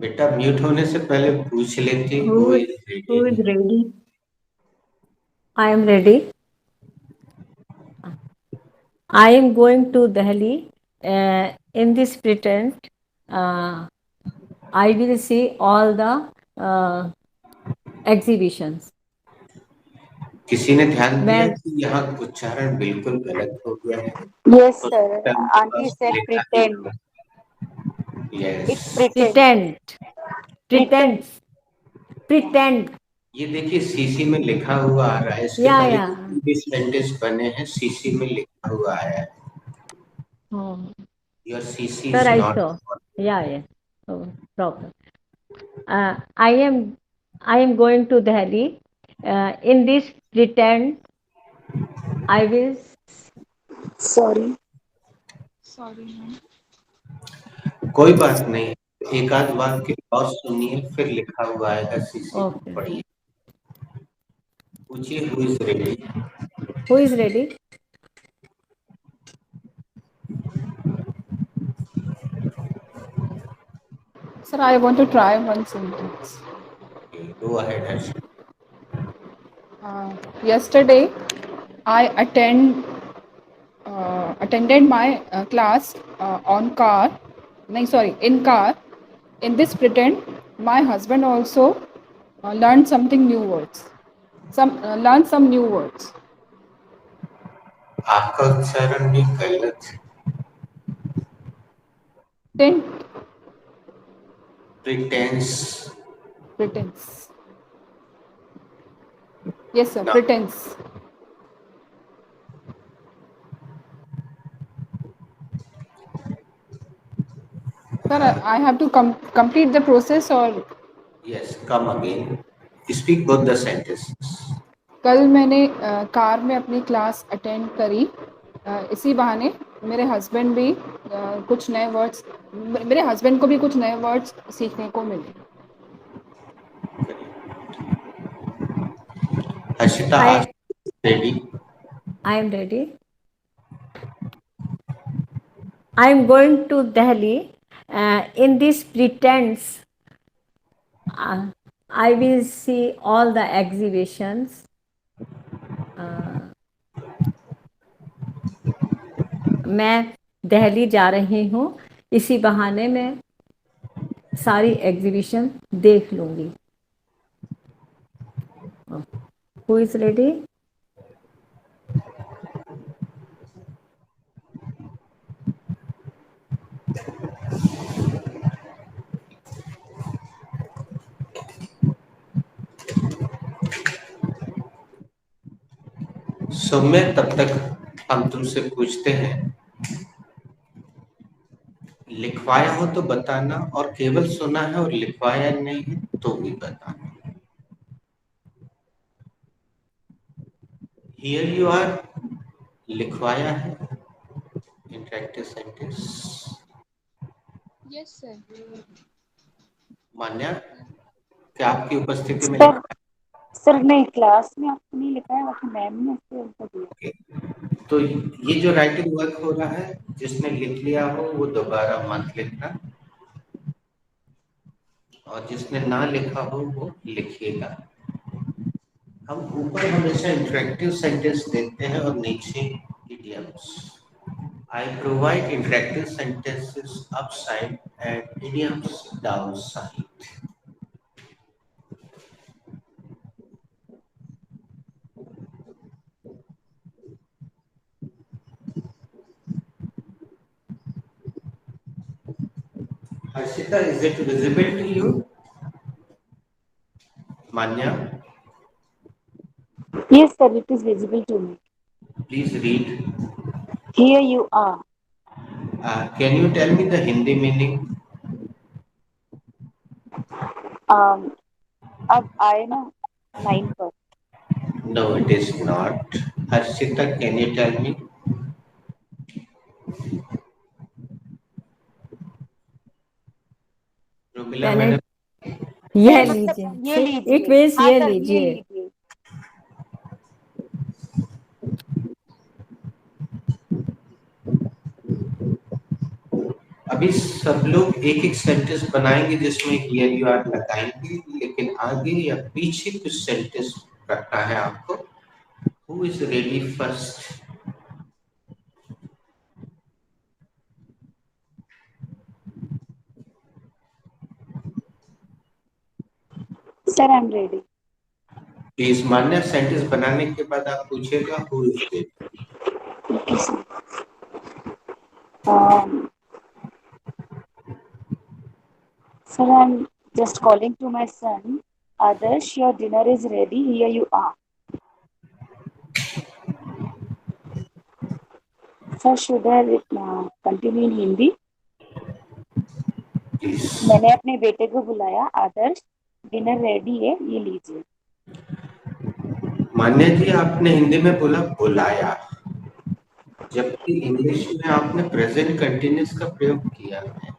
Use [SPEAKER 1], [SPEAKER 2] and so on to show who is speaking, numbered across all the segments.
[SPEAKER 1] बेटा म्यूट होने से पहले पूछ लेती
[SPEAKER 2] Who
[SPEAKER 1] हूँ
[SPEAKER 2] is who is ready? I am ready. I am going to Delhi. In this pretend, uh, I will see all the exhibitions.
[SPEAKER 1] किसी ने ध्यान दिया
[SPEAKER 2] मैं
[SPEAKER 1] कि यहाँ उच्चारण बिल्कुल गलत हो गया है।
[SPEAKER 3] Yes,
[SPEAKER 1] तो
[SPEAKER 3] sir.
[SPEAKER 1] सिस्टम के
[SPEAKER 3] Auntie
[SPEAKER 1] पास
[SPEAKER 3] said
[SPEAKER 1] लिखा ही
[SPEAKER 3] pretend.
[SPEAKER 1] होगा। Yes,
[SPEAKER 3] It's pretend.
[SPEAKER 2] pretend,
[SPEAKER 3] Pretend.
[SPEAKER 2] pretends, pretend.
[SPEAKER 1] ये देखिए सीसी में लिखा हुआ आ रहा है, इसके
[SPEAKER 2] Yeah,
[SPEAKER 1] पहले
[SPEAKER 2] yeah.
[SPEAKER 1] जितने भी सेंटेंस बने हैं सीसी में लिखा हुआ आया है।
[SPEAKER 2] Oh,
[SPEAKER 1] your CC
[SPEAKER 2] sir,
[SPEAKER 1] is
[SPEAKER 2] I
[SPEAKER 1] not.
[SPEAKER 2] saw. Yeah, yeah. Oh, problem. Uh, I am I am going to Delhi. In this pretend, I will.
[SPEAKER 3] Sorry. Sorry, ma'am.
[SPEAKER 1] कोई बात नहीं, एक आध बार के और सुनिए फिर लिखा हुआ आएगा सीसी को
[SPEAKER 2] Okay.
[SPEAKER 1] पढ़िए। पूछिए who is ready.
[SPEAKER 2] Who is ready?
[SPEAKER 4] Sir, I want to try one sentence.
[SPEAKER 1] Go ahead Harsh.
[SPEAKER 4] Yesterday, I attended my class on car. No, sorry, in car. In this pretend, my husband also learned something new words. Learned some new words.
[SPEAKER 1] आपका उच्चारण भी गलत है।
[SPEAKER 4] Tent,
[SPEAKER 1] pretence
[SPEAKER 4] pretense. Yes, sir.
[SPEAKER 1] ना।
[SPEAKER 4] Pretense. Sir, I have to complete the process or
[SPEAKER 1] yes, come again, speak both the sentences.
[SPEAKER 4] कल मैंने car में अपनी क्लास अटेंड करी। इसी बहाने मेरे हस्बैंड भी कुछ नए वर्ड्स मेरे हस्बैंड को भी कुछ नए वर्ड्स सीखने को मिले।
[SPEAKER 1] हर्षिता आज
[SPEAKER 2] I
[SPEAKER 1] ready.
[SPEAKER 2] I am ready. I am going to Delhi. In this pretense, uh, I will see all the exhibitions. मैं दिल्ली जा रही हूँ, इसी बहाने मैं सारी एग्जीबिशन देख लूंगी। Who is ready?
[SPEAKER 1] सौम्य, तब तक हम तुमसे पूछते हैं, लिखवाया हो तो बताना, और केवल सुना है और लिखवाया नहीं है तो भी बताना। हियर यू आर, लिखवाया है इंटरेक्टिव सेंटेंस।
[SPEAKER 3] Yes, sir.
[SPEAKER 1] मान्या, क्या आपकी उपस्थिति में
[SPEAKER 3] सर
[SPEAKER 1] लिखा
[SPEAKER 3] सर नहीं, क्लास में आपने नहीं लिखा है, आपकी मैम ने उसको उनको दिया।
[SPEAKER 1] है? तो ये जो राइटिंग वर्क हो रहा है, जिसने लिख लिया हो वो दोबारा मत लिखना, और जिसने ना लिखा हो वो लिखिएगा। हम ऊपर हमेशा इंटरेक्टिव सेंटेंस देते हैं और नीचे idioms. I provide interactive sentences upside and idioms downside. Harshita, is it visible to you? Manya,
[SPEAKER 3] Yes, sir, it is visible to me.
[SPEAKER 1] please read.
[SPEAKER 3] Here you are.
[SPEAKER 1] Can you tell me the Hindi meaning?
[SPEAKER 3] अब आए ना line पर।
[SPEAKER 1] No, it is not. Harshita, can you tell me? Rumila
[SPEAKER 2] Can
[SPEAKER 1] madam,
[SPEAKER 2] I? ये
[SPEAKER 3] मतलब ये
[SPEAKER 2] लीजिए, it
[SPEAKER 3] लीजिए।
[SPEAKER 2] Means
[SPEAKER 3] हाँ
[SPEAKER 2] ये
[SPEAKER 3] सर, ये
[SPEAKER 2] लीजिए।
[SPEAKER 3] लीजिए।
[SPEAKER 1] अभी सब लोग एक एक सेंटेंस बनाएंगे जिसमें हियर यू आर लगाएंगे, लेकिन आगे या पीछे कुछ सेंटेंस रखना है आपको। Who is ready first?
[SPEAKER 3] Sir I am ready.
[SPEAKER 1] Please मान्य, सेंटेंस बनाने के बाद आप पूछेगा who is ready.
[SPEAKER 3] Okay sir. Sir I am just calling to my son, Adarsh, your dinner is ready. Here you are. Sir, should I continue in Hindi?
[SPEAKER 1] Please.
[SPEAKER 3] मैंने अपने बेटे को बुलाया, आदर्श डिनर रेडी है, ये लीजिए।
[SPEAKER 1] मान्य जी, आपने हिंदी में बोला बुलाया, जबकि इंग्लिश में आपने प्रेजेंट कंटिन्यूअस का प्रयोग किया है।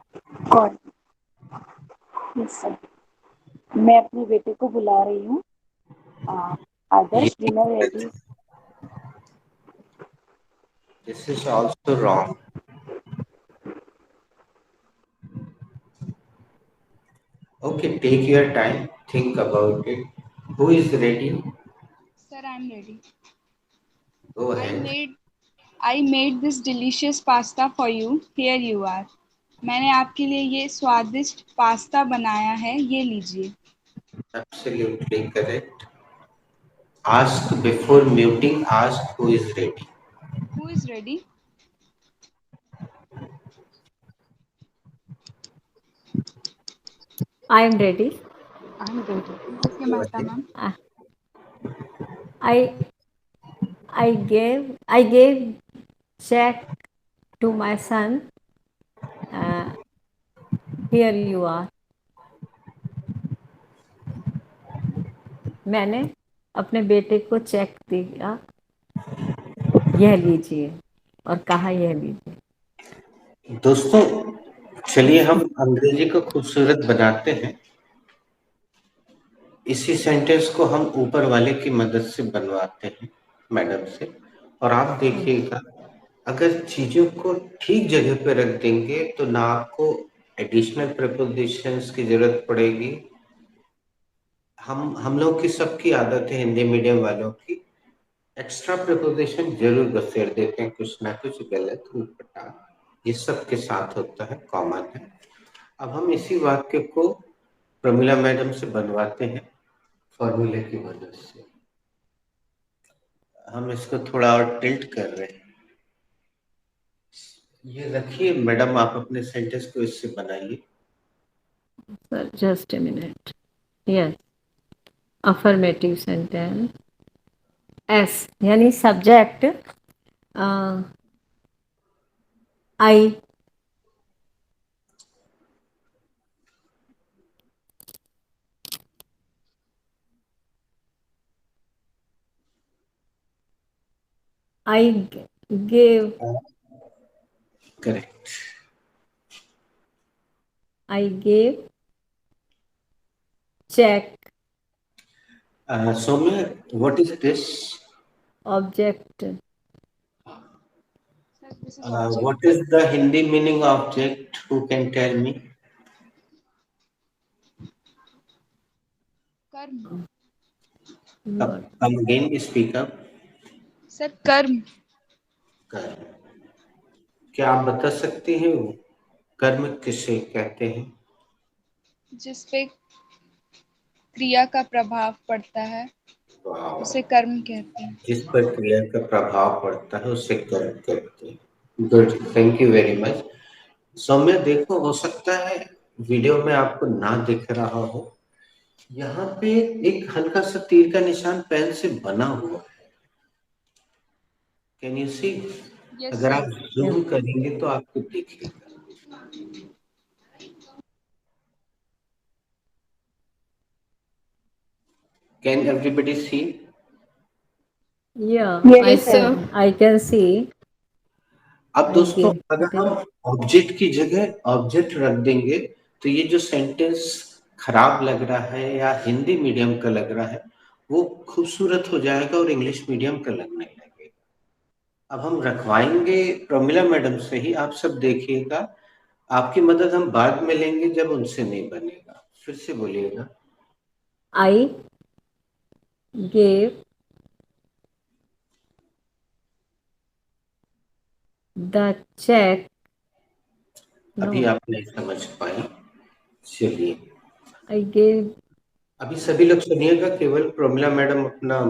[SPEAKER 3] कौन? यस सर, मैं अपने बेटे को बुला रही हूँ। Adarsh dinner ready.
[SPEAKER 1] This is also wrong. Okay, take your time, think about it. Who is ready?
[SPEAKER 5] Sir, I'm ready.
[SPEAKER 1] Go
[SPEAKER 5] I
[SPEAKER 1] ahead.
[SPEAKER 5] made this delicious pasta for you. Here you are. मैंने आपके लिए ये स्वादिष्ट pasta बनाया है, ये लीजिए।
[SPEAKER 1] Absolutely correct. Ask before muting, ask who is ready.
[SPEAKER 5] Who is ready?
[SPEAKER 2] I am ready.
[SPEAKER 4] I'm ready.
[SPEAKER 5] Okay, Mehta ma'am.
[SPEAKER 2] I gave check to my son. Here you are. मैंने अपने बेटे को चेक दिया, यह लीजिए, और कहा यह लीजिए।
[SPEAKER 1] दोस्तों, चलिए हम अंग्रेजी को खूबसूरत बनाते हैं। इसी सेंटेंस को हम ऊपर वाले की मदद से बनवाते हैं मैडम से, और आप देखिएगा अगर चीजों को ठीक जगह पे रख देंगे तो ना आपको एडिशनल प्रीपोजिशंस की जरूरत पड़ेगी। हम लोग की सबकी आदत है, हिंदी मीडियम वालों की, एक्स्ट्रा प्रीपोजिशन जरूर बसेर देते हैं, कुछ ना कुछ गलत उलटा, ये सबके साथ होता है, कॉमन है। अब हम इसी वाक्य को प्रमिला मैडम से बनवाते हैं फॉर्मूले की मदद से। हम इसको थोड़ा और टिल्ट कर रहे हैं। ये रखिए मैडम, आप अपने सेंटेंस को इससे बनाइए।
[SPEAKER 2] Sir just a minute. Yes, affirmative sentence. S यानी subject, I gave
[SPEAKER 1] correct.
[SPEAKER 2] I gave check
[SPEAKER 1] Saumya, what is this?
[SPEAKER 2] object,
[SPEAKER 5] Sir, this is object.
[SPEAKER 1] What is the Hindi meaning object? Who can tell me?
[SPEAKER 5] कर्म।
[SPEAKER 1] Come again, speak up.
[SPEAKER 5] Sir कर्म।
[SPEAKER 1] कर्म। क्या आप बता सकते हैं वो कर्म किसे कहते हैं?
[SPEAKER 5] जिस पे क्रिया का प्रभाव पड़ता है
[SPEAKER 1] वाह,
[SPEAKER 5] उसे कर्म कहते हैं।
[SPEAKER 1] जिस पर क्रिया का प्रभाव पड़ता है उसे कर्म कहते हैं। Good, thank you very much. Saumya, देखो हो सकता है वीडियो में आपको ना दिख रहा हो, यहाँ पे एक हल्का सा तीर का निशान पेन से बना हुआ है। Can you see?
[SPEAKER 5] Yes,
[SPEAKER 1] अगर
[SPEAKER 5] sir.
[SPEAKER 1] आप जूम करेंगे तो आपको दिखेगा। Can everybody see?
[SPEAKER 2] yeah,
[SPEAKER 3] Yes, sir.
[SPEAKER 2] I can see.
[SPEAKER 1] अब दोस्तों,
[SPEAKER 2] Okay.
[SPEAKER 1] अगर हम ऑब्जेक्ट की जगह ऑब्जेक्ट रख देंगे तो ये जो सेंटेंस खराब लग रहा है या हिंदी मीडियम का लग रहा है वो खूबसूरत हो जाएगा और इंग्लिश मीडियम का लगने लगेगा। अब हम रखवाएंगे प्रमिला मैडम से ही, आप सब देखिएगा आपकी मदद हम बाद में लेंगे जब उनसे नहीं बनेगा। फिर से बोलिएगा।
[SPEAKER 2] I gave the check.
[SPEAKER 1] अभी
[SPEAKER 2] No,
[SPEAKER 1] आप नहीं समझ पाई, चलिए।
[SPEAKER 2] I gave.
[SPEAKER 1] अभी सभी लोग सुनिएगा, केवल प्रमिला मैडम अपना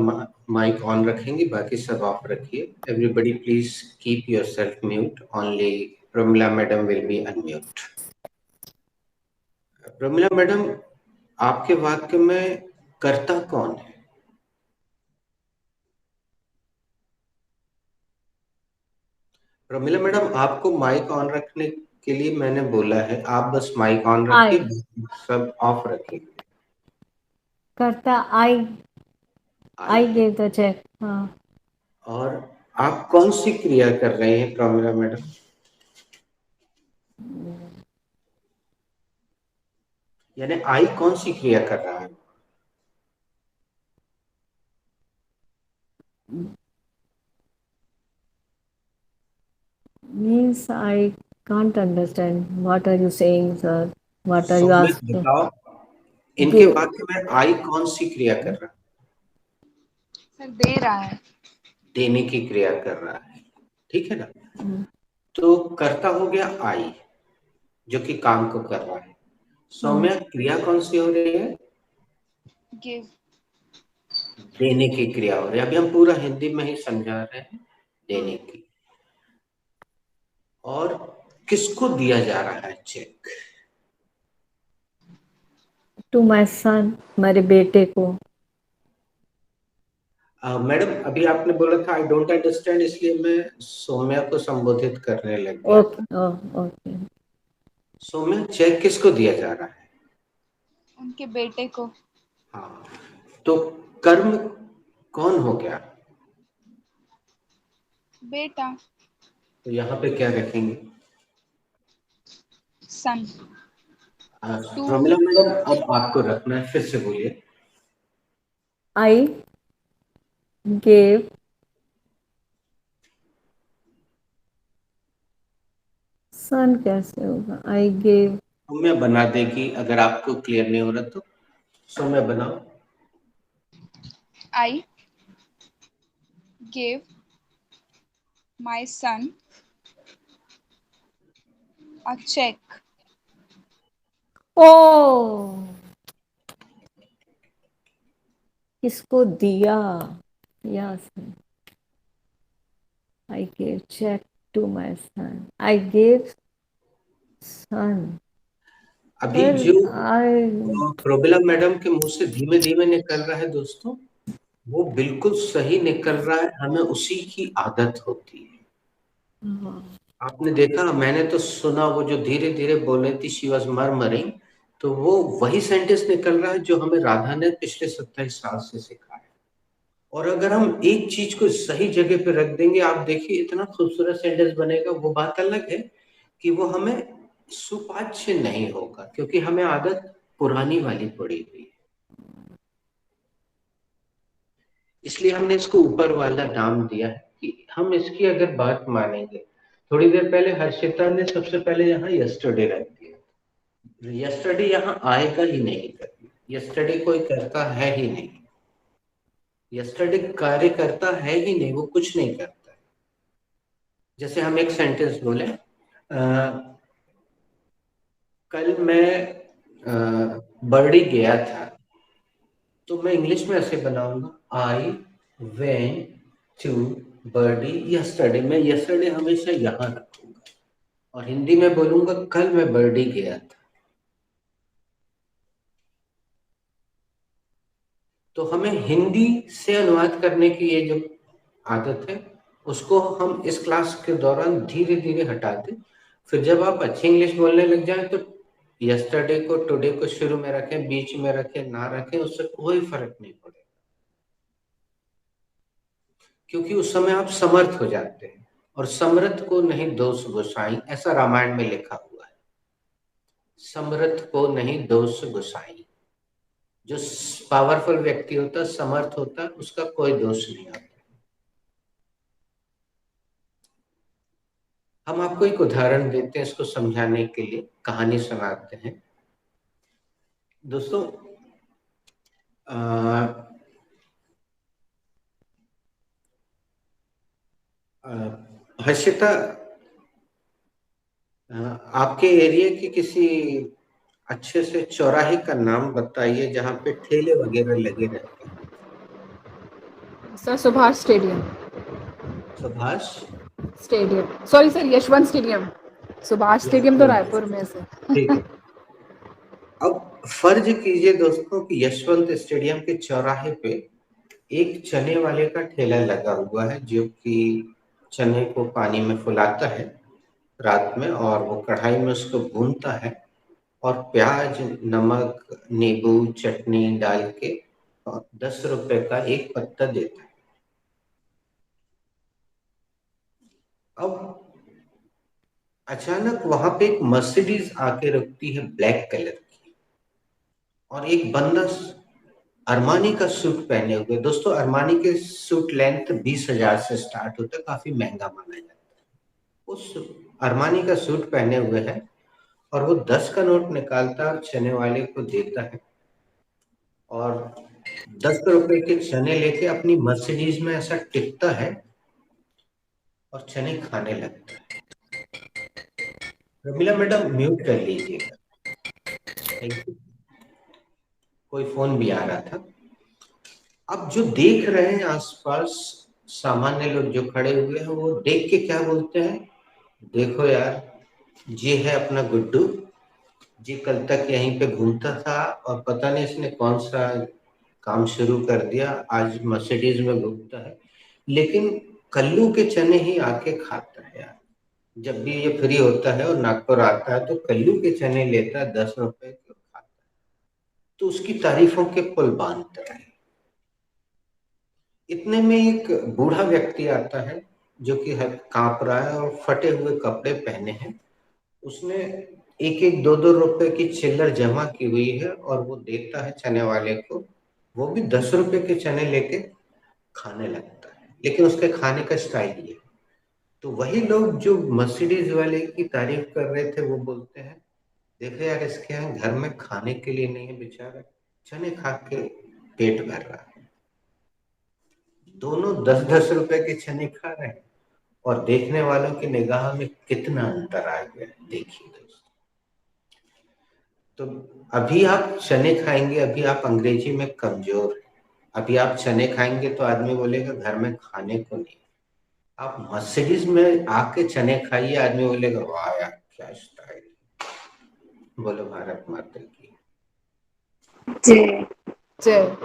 [SPEAKER 1] माइक ऑन रखेंगी, बाकी सब ऑफ रखिए। Everybody please keep yourself mute, only Pramila madam will be unmute. Pramila madam, आपके वाक्य में कर्ता कौन है? प्रमिला मैडम, आपको माइक ऑन रखने के लिए मैंने बोला है, आप बस माइक ऑन रखिए,
[SPEAKER 2] I
[SPEAKER 1] सब ऑफ रखिए।
[SPEAKER 2] करता I gave the check. हाँ.
[SPEAKER 1] और आप कौन सी क्रिया कर रहे हैं प्रमिला मैडम? यानी आई कौन सी क्रिया कर रहा है?
[SPEAKER 2] Means I can't understand. What are you saying, sir? What are you
[SPEAKER 1] Saumya
[SPEAKER 2] asking?
[SPEAKER 1] बताओ, इनके
[SPEAKER 2] Give.
[SPEAKER 1] वाक्य में आई कौन सी क्रिया कर रहा है?
[SPEAKER 5] सर दे रहा है।
[SPEAKER 1] देने की क्रिया कर रहा है, ठीक है ना?
[SPEAKER 2] हम्म.
[SPEAKER 1] तो कर्ता हो गया आई, जो कि काम को कर रहा है। सौम्य, क्रिया कौन सी हो रही है?
[SPEAKER 5] गिव।
[SPEAKER 1] देने की क्रिया हो रही है। अभी हम पूरा हिंदी में ही समझा रहे हैं, देने की। और किसको दिया जा रहा है चेक?
[SPEAKER 2] To my son, मेरे बेटे को.
[SPEAKER 1] मैडम, अभी आपने बोला था आई डोंट अंडरस्टैंड, इसलिए मैं सौम्या को संबोधित करने लग गया था।
[SPEAKER 2] Okay. Okay.
[SPEAKER 1] सौम्या, चेक किसको दिया जा रहा है?
[SPEAKER 5] उनके बेटे को।
[SPEAKER 1] हाँ, तो कर्म कौन हो गया?
[SPEAKER 5] बेटा।
[SPEAKER 1] तो यहाँ पे क्या रखेंगे?
[SPEAKER 5] सन।
[SPEAKER 1] प्रमिला मैडम, अब आपको रखना है, फिर से बोलिए।
[SPEAKER 2] I gave son कैसे होगा? I gave.
[SPEAKER 1] सौम्या बना देगी, अगर आपको क्लियर नहीं हो रहा तो। सौम्या बनाओ।
[SPEAKER 5] I gave my son a check.
[SPEAKER 2] Oh, किसको दिया? Yes. I gave check to my son. I gave son.
[SPEAKER 1] अभी
[SPEAKER 2] Sir,
[SPEAKER 1] जो
[SPEAKER 2] I.
[SPEAKER 1] प्रमिला मैडम के मुंह से धीमे धीमे निकल रहा है दोस्तों, वो बिल्कुल सही निकल रहा है, हमें उसी की आदत होती है। आपने देखा, मैंने तो सुना, वो जो धीरे धीरे बोल रही थी, शी वॉज मरमरिंग, तो वो वही सेंटेंस निकल रहा है जो हमें राधा ने पिछले 27 साल से सिखाया है। और अगर हम एक चीज को सही जगह पे रख देंगे, आप देखिए इतना खूबसूरत सेंटेंस बनेगा। वो बात अलग है कि वो हमें सुपाच्य नहीं होगा, क्योंकि हमें आदत पुरानी वाली पड़ी हुई है। इसलिए हमने इसको ऊपर वाला नाम दिया है कि हम इसकी अगर बात मानेंगे। थोड़ी देर पहले हर्षिता ने सबसे पहले यहाँ यस्टरडे रख दिया। यस्टरडे यहाँ आएगा ही नहीं कभी, यस्टरडे कोई करता है ही नहीं, यस्टरडे कार्य करता है ही नहीं, वो कुछ नहीं करता है। जैसे हम एक सेंटेंस बोले, कल मैं बर्डी गया था, तो मैं इंग्लिश में ऐसे बनाऊंगा, I went to birdie yesterday. मैं यस्टरडे हमेशा यहाँ रखूंगा और हिंदी में बोलूंगा, कल मैं बर्डी गया था। तो हमें हिंदी से अनुवाद करने की ये जो आदत है, उसको हम इस क्लास के दौरान धीरे धीरे हटा दें। फिर जब आप अच्छी इंग्लिश बोलने लग जाएं, तो यस्टरडे को टुडे को शुरू में रखें, बीच में रखें, ना रखें, उससे कोई फर्क नहीं पड़ेगा, क्योंकि उस समय आप समर्थ हो जाते हैं। और समर्थ को नहीं दोष गोसाई, ऐसा रामायण में लिखा हुआ है। समर्थ को नहीं दोष गोसाई। जो पावरफुल व्यक्ति होता, समर्थ होता, उसका कोई दोष नहीं आता। हम आपको एक उदाहरण देते हैं इसको समझाने के लिए, कहानी सुनाते हैं। दोस्तों हर्षिता, आपके एरिया की किसी अच्छे से चौराहे का नाम बताइए जहाँ पे ठेले वगैरह लगे रहते हैं।
[SPEAKER 4] Sir Subhash stadium.
[SPEAKER 1] Subhash
[SPEAKER 4] stadium, sorry sir, Yashwant stadium. Subhash stadium तो रायपुर में है सर।
[SPEAKER 1] ठीक है। अब फर्ज कीजिए दोस्तों कि यशवंत स्टेडियम के चौराहे पे एक चने वाले का ठेला लगा हुआ है, जो कि चने को पानी में फुलाता है रात में, और वो कढ़ाई में उसको भूनता है और प्याज, नमक, नींबू, चटनी डाल के 10 रुपए का एक पत्ता देता है। अब अचानक वहां पे एक मर्सिडीज आके रुकती है ब्लैक कलर की, और एक बंदा अरमानी का सूट पहने हुए। दोस्तों अरमानी के सूट लेंथ 20,000 से स्टार्ट होता है, काफी महंगा माना जाता है। उस अरमानी का सूट पहने हुए है और वो 10 का नोट निकालता है और चने वाले को देता है, और 10 रुपए के चने लेके अपनी मर्सिडीज में ऐसा टिकता है और चने खाने लगता है। रमीला मैडम म्यूट कर लीजिएगा, थैंक यू। कोई फोन भी आ रहा था। अब जो देख रहे हैं आसपास सामान्य लोग जो खड़े हुए हैं, वो देख के क्या बोलते हैं, देखो यार, ये है अपना गुड्डू, जी कल तक यहीं पे घूमता था और पता नहीं इसने कौन सा काम शुरू कर दिया, आज मर्सिडीज में घूमता है, लेकिन कल्लू के चने ही आके खाता है यार। जब भी ये फ्री होता है और नागपुर आता है तो कल्लू के चने लेता है, 10 रुपए के खाता है, तो उसकी तारीफों के पुल बांधता है। इतने में एक बूढ़ा व्यक्ति आता है जो कि कांप रहा है और फटे हुए कपड़े पहने हैं। उसने 1-1, 2-2 रुपए की चिल्लर जमा की हुई है और वो देता है चने वाले को। वो भी 10 रुपए के चने लेके खाने लगता है, लेकिन उसके खाने का स्टाइल ये। तो वही लोग जो मर्सिडीज वाले की तारीफ कर रहे थे, वो बोलते हैं देखो यार, इसके यहाँ घर में खाने के लिए नहीं है, बेचारा चने खा के पेट भर रहा है। दोनों 10-10 रुपए के चने खा रहे हैं और देखने वालों की निगाह में कितना अंतर आ गया, देखिए दोस्तों। तो अभी आप चने खाएंगे, अभी आप अंग्रेजी में कमजोर हैं। अभी आप चने खाएंगे तो आदमी बोलेगा घर में खाने को नहीं। आप मर्सिडीज में आके चने खाइए, आदमी बोलेगा वाह यार क्या स्टाइल। बोलो भारत माता की
[SPEAKER 3] जय।
[SPEAKER 4] जय।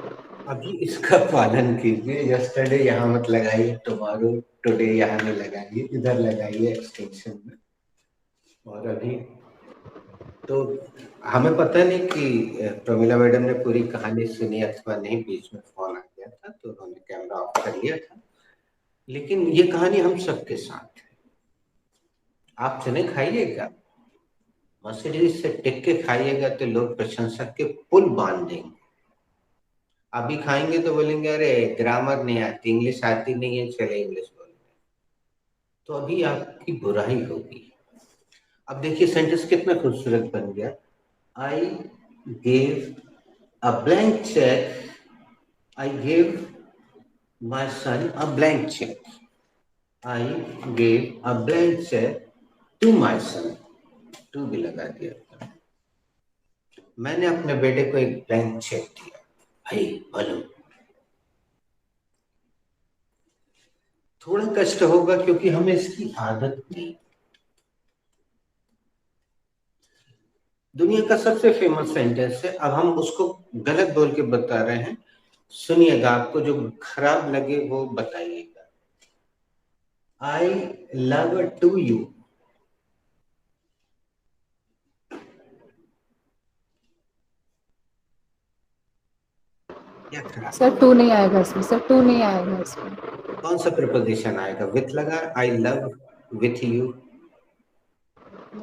[SPEAKER 1] अभी इसका पालन कीजिए। यस्टरडे यहाँ मत लगाइए, टुमारो टुडे यहाँ में लगाइए, इधर लगाइए एक्सटेंशन में। और अभी तो हमें पता नहीं कि प्रमिला मैडम ने पूरी कहानी सुनी अथवा नहीं, बीच में फोन आ गया था तो उन्होंने कैमरा ऑफ कर लिया था, लेकिन ये कहानी हम सबके साथ है। आप चने खाइएगा, मर्सिडीज से टिक के खाइएगा तो लोग प्रशंसक के पुल बांध देंगे। अभी खाएंगे तो बोलेंगे अरे ग्रामर नहीं आती, इंग्लिश आती नहीं है, चले इंग्लिश बोलेंगे, तो अभी आपकी बुराई होगी। अब देखिए सेंटेंस कितना खूबसूरत बन गया। I gave a blank cheque, I gave my son a blank cheque, I gave a blank cheque to my son, to भी लगा दिया। मैंने अपने बेटे को एक ब्लैंक चेक दिया। भाई बोलो, थोड़ा कष्ट होगा क्योंकि हमें इसकी आदत नहीं। दुनिया का सबसे फेमस सेंटेंस है, अब हम उसको गलत बोल के बता रहे हैं, सुनिएगा, आपको जो खराब लगे वो बताइएगा। आई लव टू यू, क्या खराब?
[SPEAKER 4] सर टू नहीं आएगा इसमें, सर टू नहीं आएगा इसमें।
[SPEAKER 1] कौन सा प्रिपोजिशन आएगा? विथ लगा, आई लव विथ यू।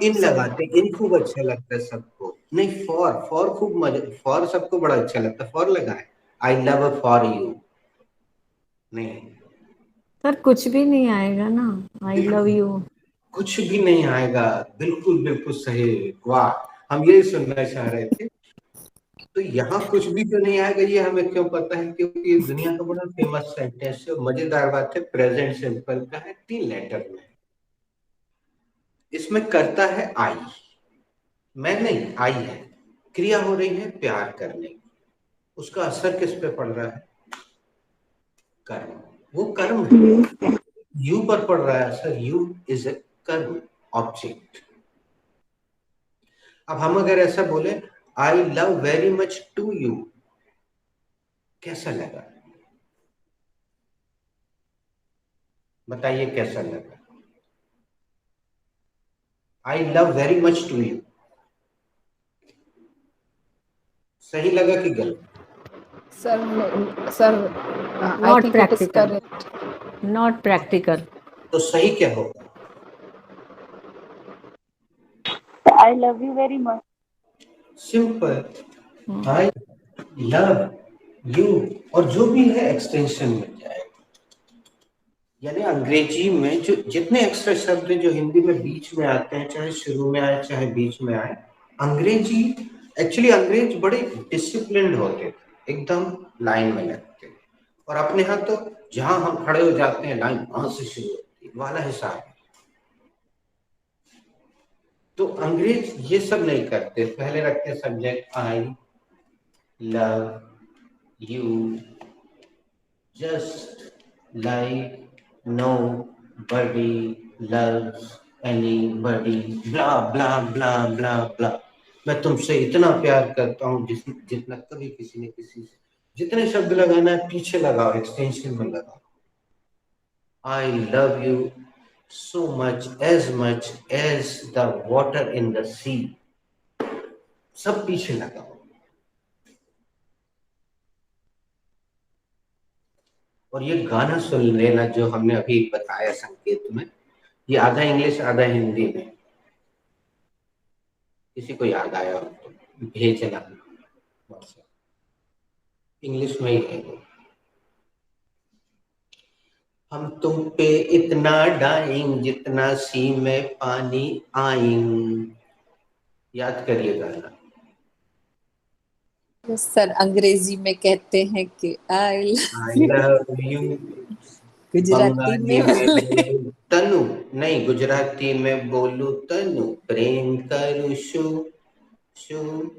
[SPEAKER 1] इन लगाते, इन खूब अच्छा लगता है सबको। नहीं, फॉर, फॉर खूब मजा, फॉर सबको बड़ा अच्छा लगता है, फॉर लगाए। आई लव फॉर यू नहीं।
[SPEAKER 2] सर कुछ भी नहीं आएगा ना, आई लव यू।
[SPEAKER 1] कुछ भी नहीं आएगा। बिल्कुल बिल्कुल सही, वाह, हम यही सुनना चाह रहे थे। तो यहाँ कुछ भी तो नहीं आएगा, ये हमें क्यों पता है? क्योंकि ये दुनिया का बड़ा फेमस सेंटेंस है। मजेदार बात है, प्रेजेंट सिंपल का है, 3 लेटर में। इसमें करता है आई, मैं नहीं, आई है। क्रिया हो रही है प्यार करने की। उसका असर किस पे पड़ रहा है? कर्म। वो कर्म है, यू पर पड़ रहा है असर। यू इज ए कर्म ऑब्जेक्ट। अब हम अगर ऐसा बोले, I love very much to you, कैसा लगा? बताइए कैसा लगा? I love very much to you, सही लगा कि गलत?
[SPEAKER 4] Sir I
[SPEAKER 2] Not
[SPEAKER 4] think it is
[SPEAKER 2] practical.
[SPEAKER 4] Correct.
[SPEAKER 2] Not practical.
[SPEAKER 1] तो सही क्या होगा?
[SPEAKER 3] I love you very much.
[SPEAKER 1] Simple, I love you, और जो भी है एक्सटेंशन मिल जाएगा। यानी अंग्रेजी में जो जितने एक्स्ट्रा शब्द जो हिंदी में बीच में आते हैं, चाहे शुरू में आए चाहे बीच में आए, अंग्रेजी एक्चुअली अंग्रेज बड़े डिसिप्लिन्ड होते थे, एकदम लाइन में लगते थे। और अपने यहाँ तो जहां हम खड़े हो जाते हैं लाइन वहां से शुरू होती है वाला हिसाब है। तो अंग्रेज ये सब नहीं करते, पहले रखते subject I love you just like nobody loves anybody, ब्ला ब्ला ब्ला ब्ला ब्ला। मैं तुमसे इतना प्यार करता हूँ जितना कभी किसी ने किसी से। जितने शब्द लगाना है पीछे लगाओ, एक्सटेंशन में लगाओ। I love you so much as the water in the sea, सब पीछे लगाओ। और ये गाना सुन लेना जो हमने अभी बताया संकेत में, ये आधा इंग्लिश आधा हिंदी में। किसी को याद आया हो तो भेजना, इंग्लिश में ही है वो। हम तुम पे इतना डाइंग जितना सी में पानी आइंग। याद करिए गाना।
[SPEAKER 6] सर अंग्रेजी में कहते हैं कि आई
[SPEAKER 1] लव यू।
[SPEAKER 6] गुजराती में
[SPEAKER 1] बोलू तनु, नहीं गुजराती में बोलू तनु, प्रेम करू शु शु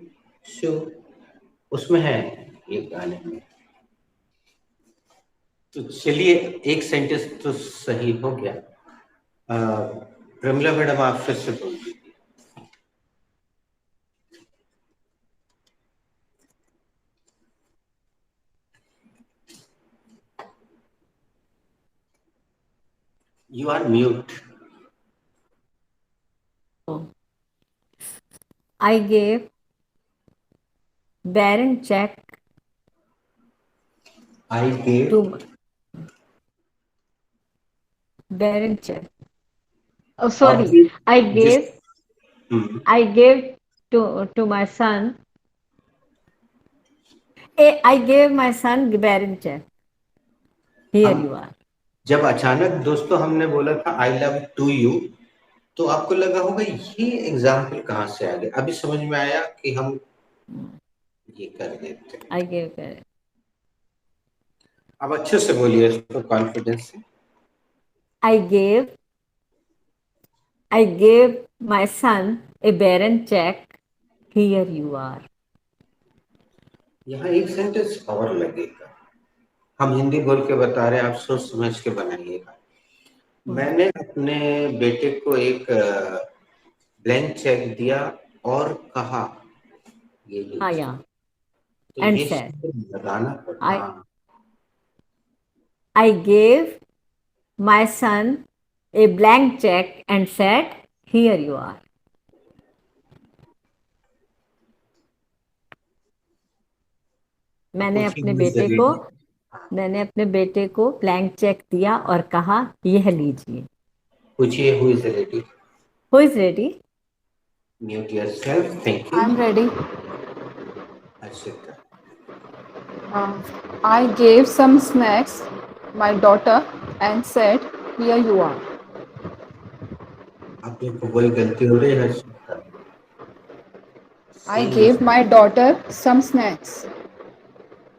[SPEAKER 1] शु, उसमें है ये गाने में। तो चलिए एक सेंटेंस तो सही हो गया। प्रमिला मैडम आप फिर से बोल दीजिए। You are mute.
[SPEAKER 2] I gave Baron check
[SPEAKER 1] I gave
[SPEAKER 2] to Baron check. Oh, sorry.
[SPEAKER 1] object
[SPEAKER 2] I gave
[SPEAKER 1] जिस-
[SPEAKER 2] I gave to my son. I gave my son Baron check. Here
[SPEAKER 1] हम-
[SPEAKER 2] you are.
[SPEAKER 1] जब अचानक दोस्तों हमने बोला था I love to you, तो आपको लगा होगा ये एग्जाम्पल कहाँ से आ गया। अभी समझ में आया कि हम ये कर देते हैं।
[SPEAKER 2] I gave Baron.
[SPEAKER 1] अब अच्छे से बोलिए इसको कॉन्फिडेंस से।
[SPEAKER 2] I gave my son a Baron check. Here you are.
[SPEAKER 1] यहाँ एक सेंटेंस और लगेगा। हम हिंदी बोल के बता रहे हैं, आप सोच समझ के बनाइएगा। मैंने अपने बेटे को एक ब्लैंक चेक दिया और कहा ये लीजिए।
[SPEAKER 2] हाँ, yeah.
[SPEAKER 1] तो
[SPEAKER 2] And
[SPEAKER 1] ये
[SPEAKER 2] said.
[SPEAKER 1] शब्द लगाना पड़ता।
[SPEAKER 2] I gave my son a blank check and said, here you are. मैंने अपने बेटे को ब्लैंक चेक दिया और कहा यह लीजिए।
[SPEAKER 1] पूछिए who is ready?
[SPEAKER 2] Who is ready?
[SPEAKER 1] Mute yourself. Thank you.
[SPEAKER 4] I am ready.
[SPEAKER 1] Ashita.
[SPEAKER 4] I gave some snacks my daughter and said, here you are.
[SPEAKER 1] अब देखो वही गलती हो रही है Harshita.
[SPEAKER 4] I gave my daughter some snacks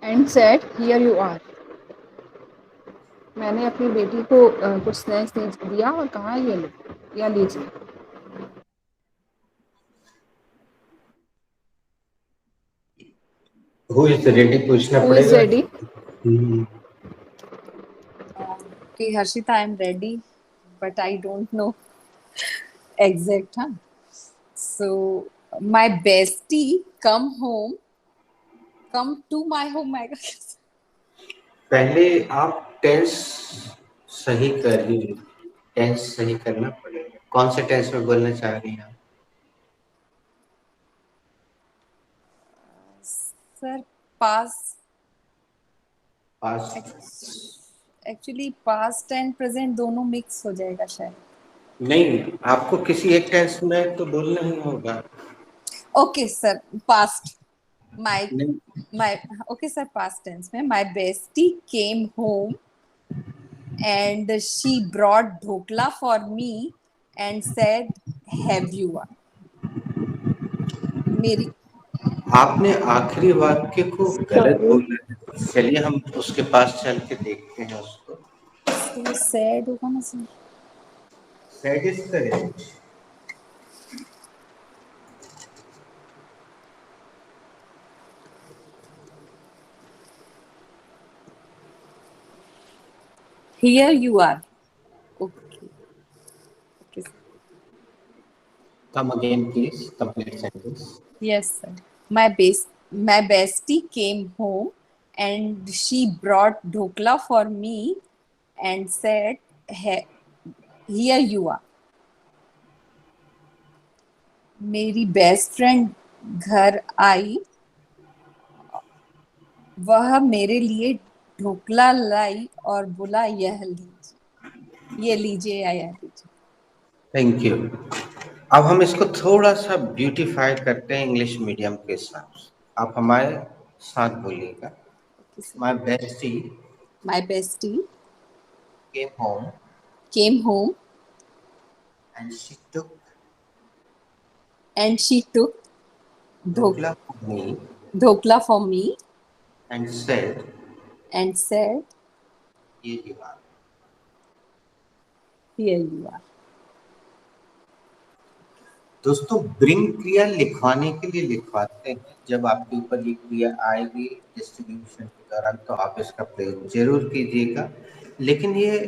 [SPEAKER 4] and said, "Here you are." मैंने अपनी बेटी को कुछ स्नैक्स दिया और कहा ये लो या लीजिए।
[SPEAKER 1] Who is ready पूछना
[SPEAKER 4] Who is
[SPEAKER 1] पड़ेगा।
[SPEAKER 4] ready?
[SPEAKER 6] Okay, Harshita, I'm ready, but I don't know exact, huh? So, my bestie come to my home. I guess.
[SPEAKER 1] पहले आप टेंस सही करिए, टेंस सही करना पड़ेगा। कौन से टेंस में बोलना चाह रही हैं आप?
[SPEAKER 6] Sir, past.
[SPEAKER 1] Past
[SPEAKER 6] actually past and present दोनों मिक्स हो जाएगा शायद।
[SPEAKER 1] नहीं, आपको किसी एक टेंस में तो बोलना ही होगा।
[SPEAKER 6] ओके सर, पास्ट माय
[SPEAKER 1] नहीं,
[SPEAKER 6] my okay sir, past tense में my bestie came home and she brought dhokla for me and said have you are. मेरी
[SPEAKER 1] आपने आखिरी वाक्य को गलत
[SPEAKER 3] Sorry.
[SPEAKER 1] बोला है। चलिए हम उसके पास चल के देखते हैं उसको।
[SPEAKER 6] तो सैड होगा ना sir.
[SPEAKER 1] That is correct.
[SPEAKER 6] Here you are. Okay okay
[SPEAKER 1] Come again, please. Complete sentence.
[SPEAKER 6] yes sir, my bestie came home and she brought dhokla for me and said here you are। मेरी best friend घर आई, वह मेरे लिए ढोकला लाई और बोला यह लीजिए, ये लीजिए या यह लीजिए।
[SPEAKER 1] Thank you. अब हम इसको थोड़ा सा ब्यूटीफाई करते हैं इंग्लिश मीडियम के हिसाब से। आप हमारे साथ बोलिएगा। My bestie
[SPEAKER 6] My bestie
[SPEAKER 1] came home
[SPEAKER 6] came home
[SPEAKER 1] and she took
[SPEAKER 6] and she took
[SPEAKER 1] dhokla for me
[SPEAKER 6] dhokla for me
[SPEAKER 1] and said,
[SPEAKER 6] and said
[SPEAKER 1] "Here you are."
[SPEAKER 6] here you are।
[SPEAKER 1] दोस्तों, bring क्रिया लिखवाने के लिए लिखवाते हैं। जब आपके ऊपर ये क्रिया आएगी डिस्ट्रीब्यूशन के दौरान तो आप इसका प्रयोग जरूर कीजिएगा, लेकिन ये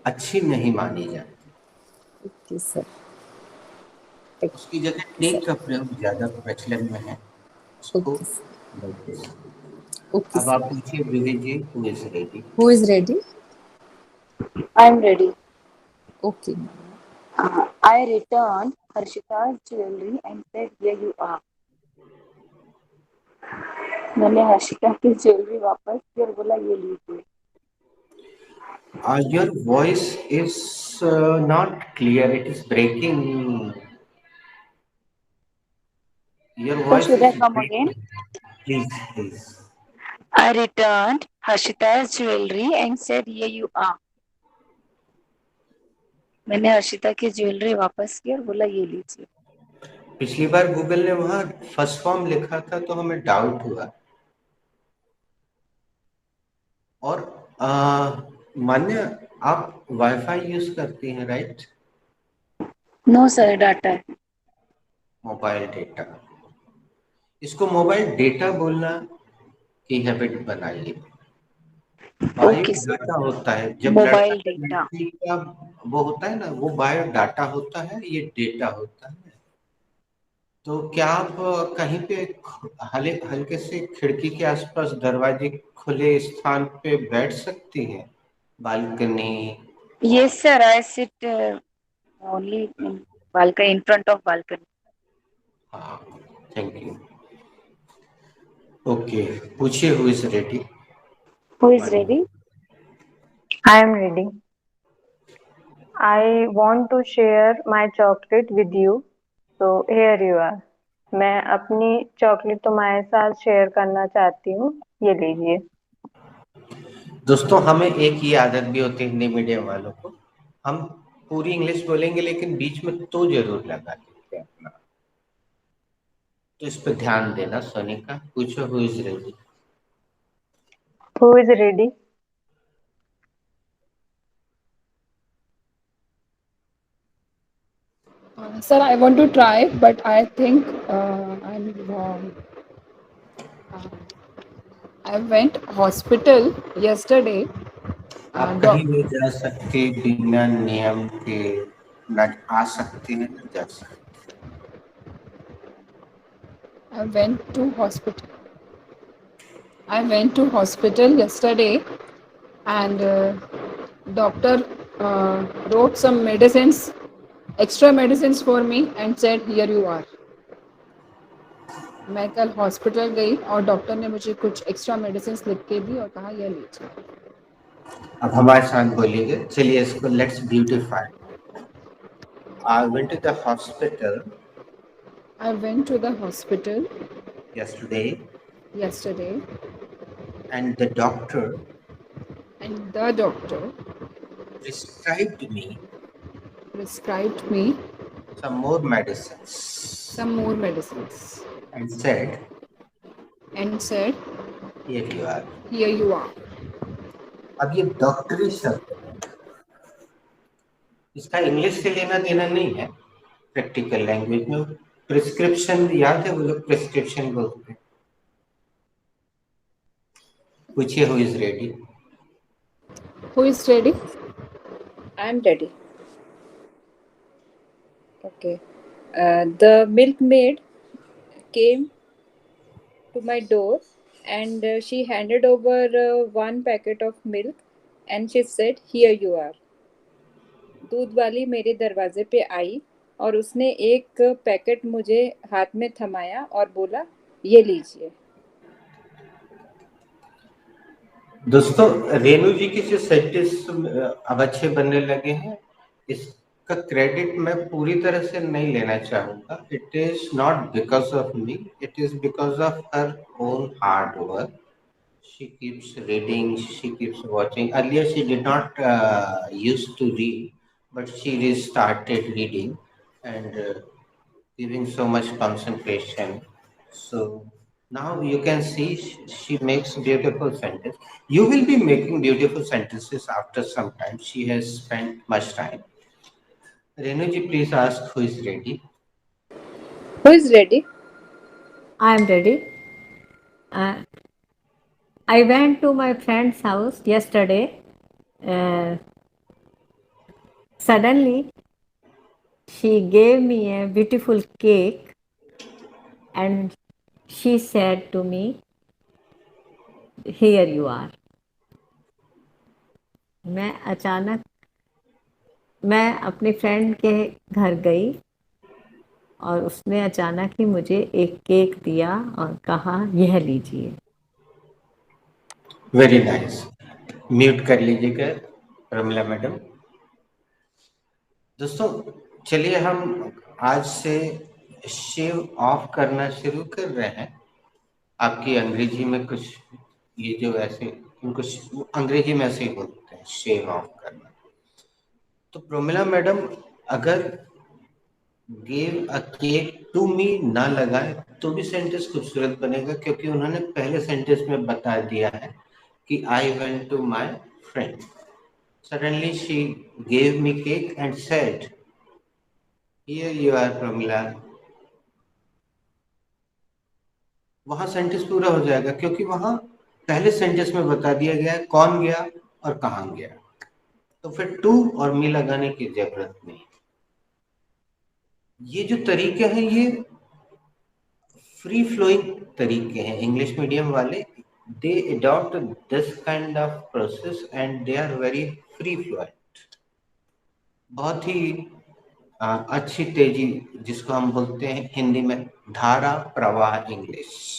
[SPEAKER 1] अच्छी नहीं मानी जाती।
[SPEAKER 6] Okay sir.
[SPEAKER 1] उसकी जगह टेक का प्रयोग ज्यादा प्रचलन में है। उसको
[SPEAKER 6] ओके
[SPEAKER 1] अब आप पूछिए Vivek ji, who is ready?
[SPEAKER 6] Who is ready?
[SPEAKER 3] I am ready.
[SPEAKER 6] Okay
[SPEAKER 3] I returned Harshita's jewelry and said, "Here you are." मैंने हर्षिता की ज्वेलरी वापस की और बोला ये लीजिए।
[SPEAKER 1] Your voice is not clear. It is breaking. Your
[SPEAKER 3] So
[SPEAKER 1] voice
[SPEAKER 3] should I
[SPEAKER 1] is
[SPEAKER 3] come again?
[SPEAKER 1] breaking. Please, please.
[SPEAKER 3] I returned Harshita's jewelry and said, "Here you are." मैंने हर्षिता की ज्वेलरी वापस की और बोला ये लीजिए।
[SPEAKER 1] पिछली बार गूगल ने वहां फर्स्ट फॉर्म लिखा था तो हमें डाउट हुआ। और मान्य, आप वाईफाई यूज करती हैं, राइट?
[SPEAKER 3] नो सर, डाटा है।
[SPEAKER 1] Mobile data. इसको मोबाइल डेटा बोलना की हैबिट बनाइए। Bio
[SPEAKER 3] okay sir.
[SPEAKER 1] डाटा होता है, जब लड़का
[SPEAKER 3] मोबाइल
[SPEAKER 1] या
[SPEAKER 3] डेटा।
[SPEAKER 1] लड़की का वो होता है ना, वो बायो डाटा होता है, ये डेटा होता है। तो क्या आप कहीं पे हल्के से खिड़की के आसपास दरवाजे खुले स्थान पे बैठ सकती हैं? Balcony?
[SPEAKER 3] Yes sir, I sit only in balcony, in front of balcony.
[SPEAKER 1] हाँ, थैंक यू। ओके, पूछिए who is ready?
[SPEAKER 3] Who is ready?
[SPEAKER 2] I am ready. I want to share my chocolate with you, so here you are. मैं अपनी chocolate तुम्हारे साथ share करना चाहती हूँ, ये लीजिए।
[SPEAKER 1] दोस्तों, हमें एक ही आदत भी होती है हिंदी मीडियम वालों को, हम पूरी इंग्लिश बोलेंगे लेकिन बीच में तो जरूर लगा देते हैं अपना। तो इस पर ध्यान देना। सोनिका, पूछो who is ready.
[SPEAKER 7] Who is ready?
[SPEAKER 4] Sir, I want to try, but I think I'm wrong. Uh, I went hospital yesterday.
[SPEAKER 1] आप कहीं नहीं जा सकते बिना नियम के, न आ सकते हैं न जा सकते।
[SPEAKER 4] I went to hospital. I went to hospital yesterday, and doctor wrote some medicines, extra medicines for me, and said, "Here you are." मैं कल हॉस्पिटल गई और डॉक्टर ने मुझे कुछ एक्स्ट्रा मेडिसिन लिख के दी और कहा यह लीजिए।
[SPEAKER 1] अब हमारे साथ बोलिएगा। चलिए इसको let's beautify. I went to the hospital
[SPEAKER 4] I went to the hospital
[SPEAKER 1] yesterday
[SPEAKER 4] yesterday,
[SPEAKER 1] and the doctor
[SPEAKER 4] and the doctor
[SPEAKER 1] prescribed me
[SPEAKER 4] prescribed me
[SPEAKER 1] some more medicines
[SPEAKER 4] some more medicines
[SPEAKER 1] and said, here you are.
[SPEAKER 4] "Here you are."
[SPEAKER 1] अब ये डॉक्टरी शब्द है, इसका English से लेना देना नहीं है। प्रैक्टिकल लैंग्वेज में प्रिस्क्रिप्शन याद है, वो लोग प्रिस्क्रिप्शन बोलते हैं। पूछिए who is ready.
[SPEAKER 4] Who is ready?
[SPEAKER 8] I am ready. Okay. The milkmaid came to my door and she handed over one packet of milk and she said, "Here you are." दूध वाली मेरे दरवाजे पे आई और उसने एक पैकेट मुझे हाथ में थमाया और बोला, "ये लीजिए."
[SPEAKER 1] दोस्तों, रेणु जी के जो सेंटेंस अब अच्छे बनने लगे हैं, इसका क्रेडिट मैं पूरी तरह से नहीं लेना चाहूंगा। It is not because of me, it is because of her own hard work. She keeps reading, she keeps watching. Earlier she did not used to read, but she restarted reading and giving so much concentration. So now you can see she makes beautiful sentences. You will be making beautiful sentences after some time. She has spent much time. Renu ji, please ask who is ready.
[SPEAKER 8] Who is ready?
[SPEAKER 2] I am ready. I went to my friend's house yesterday. Suddenly, she gave me a beautiful cake and she said to me, "Here you are." मैं अपनी friend के घर गई और उसने अचानक ही मुझे एक केक दिया और कहा, "यह लीजिए।"
[SPEAKER 1] Very nice. म्यूट कर लीजिएगा रमला मैडम। दोस्तों, चलिए हम आज से शेव ऑफ करना शुरू कर रहे हैं। आपकी अंग्रेजी में कुछ ये जो ऐसे कुछ अंग्रेजी में ऐसे ही बोलते हैं, शेव ऑफ करना। तो प्रमिला मैडम अगर give a cake to me ना लगाए तो भी सेंटेंस खूबसूरत बनेगा, क्योंकि उन्होंने पहले सेंटेंस में बता दिया है कि I went to my friend, suddenly she gave me cake and said, here you are Pramila. वहां सेंटेंस पूरा हो जाएगा, क्योंकि वहां पहले सेंटेंस में बता दिया गया है कौन गया और कहाँ गया। तो फिर टू और मी लगाने की जरूरत नहीं। ये जो तरीके हैं ये फ्री फ्लोइंग तरीके हैं। इंग्लिश मीडियम वाले they adopt this kind of process and they are very free flowing. बहुत ही अच्छी तेजी, जिसको हम बोलते हैं हिंदी में धारा प्रवाह English.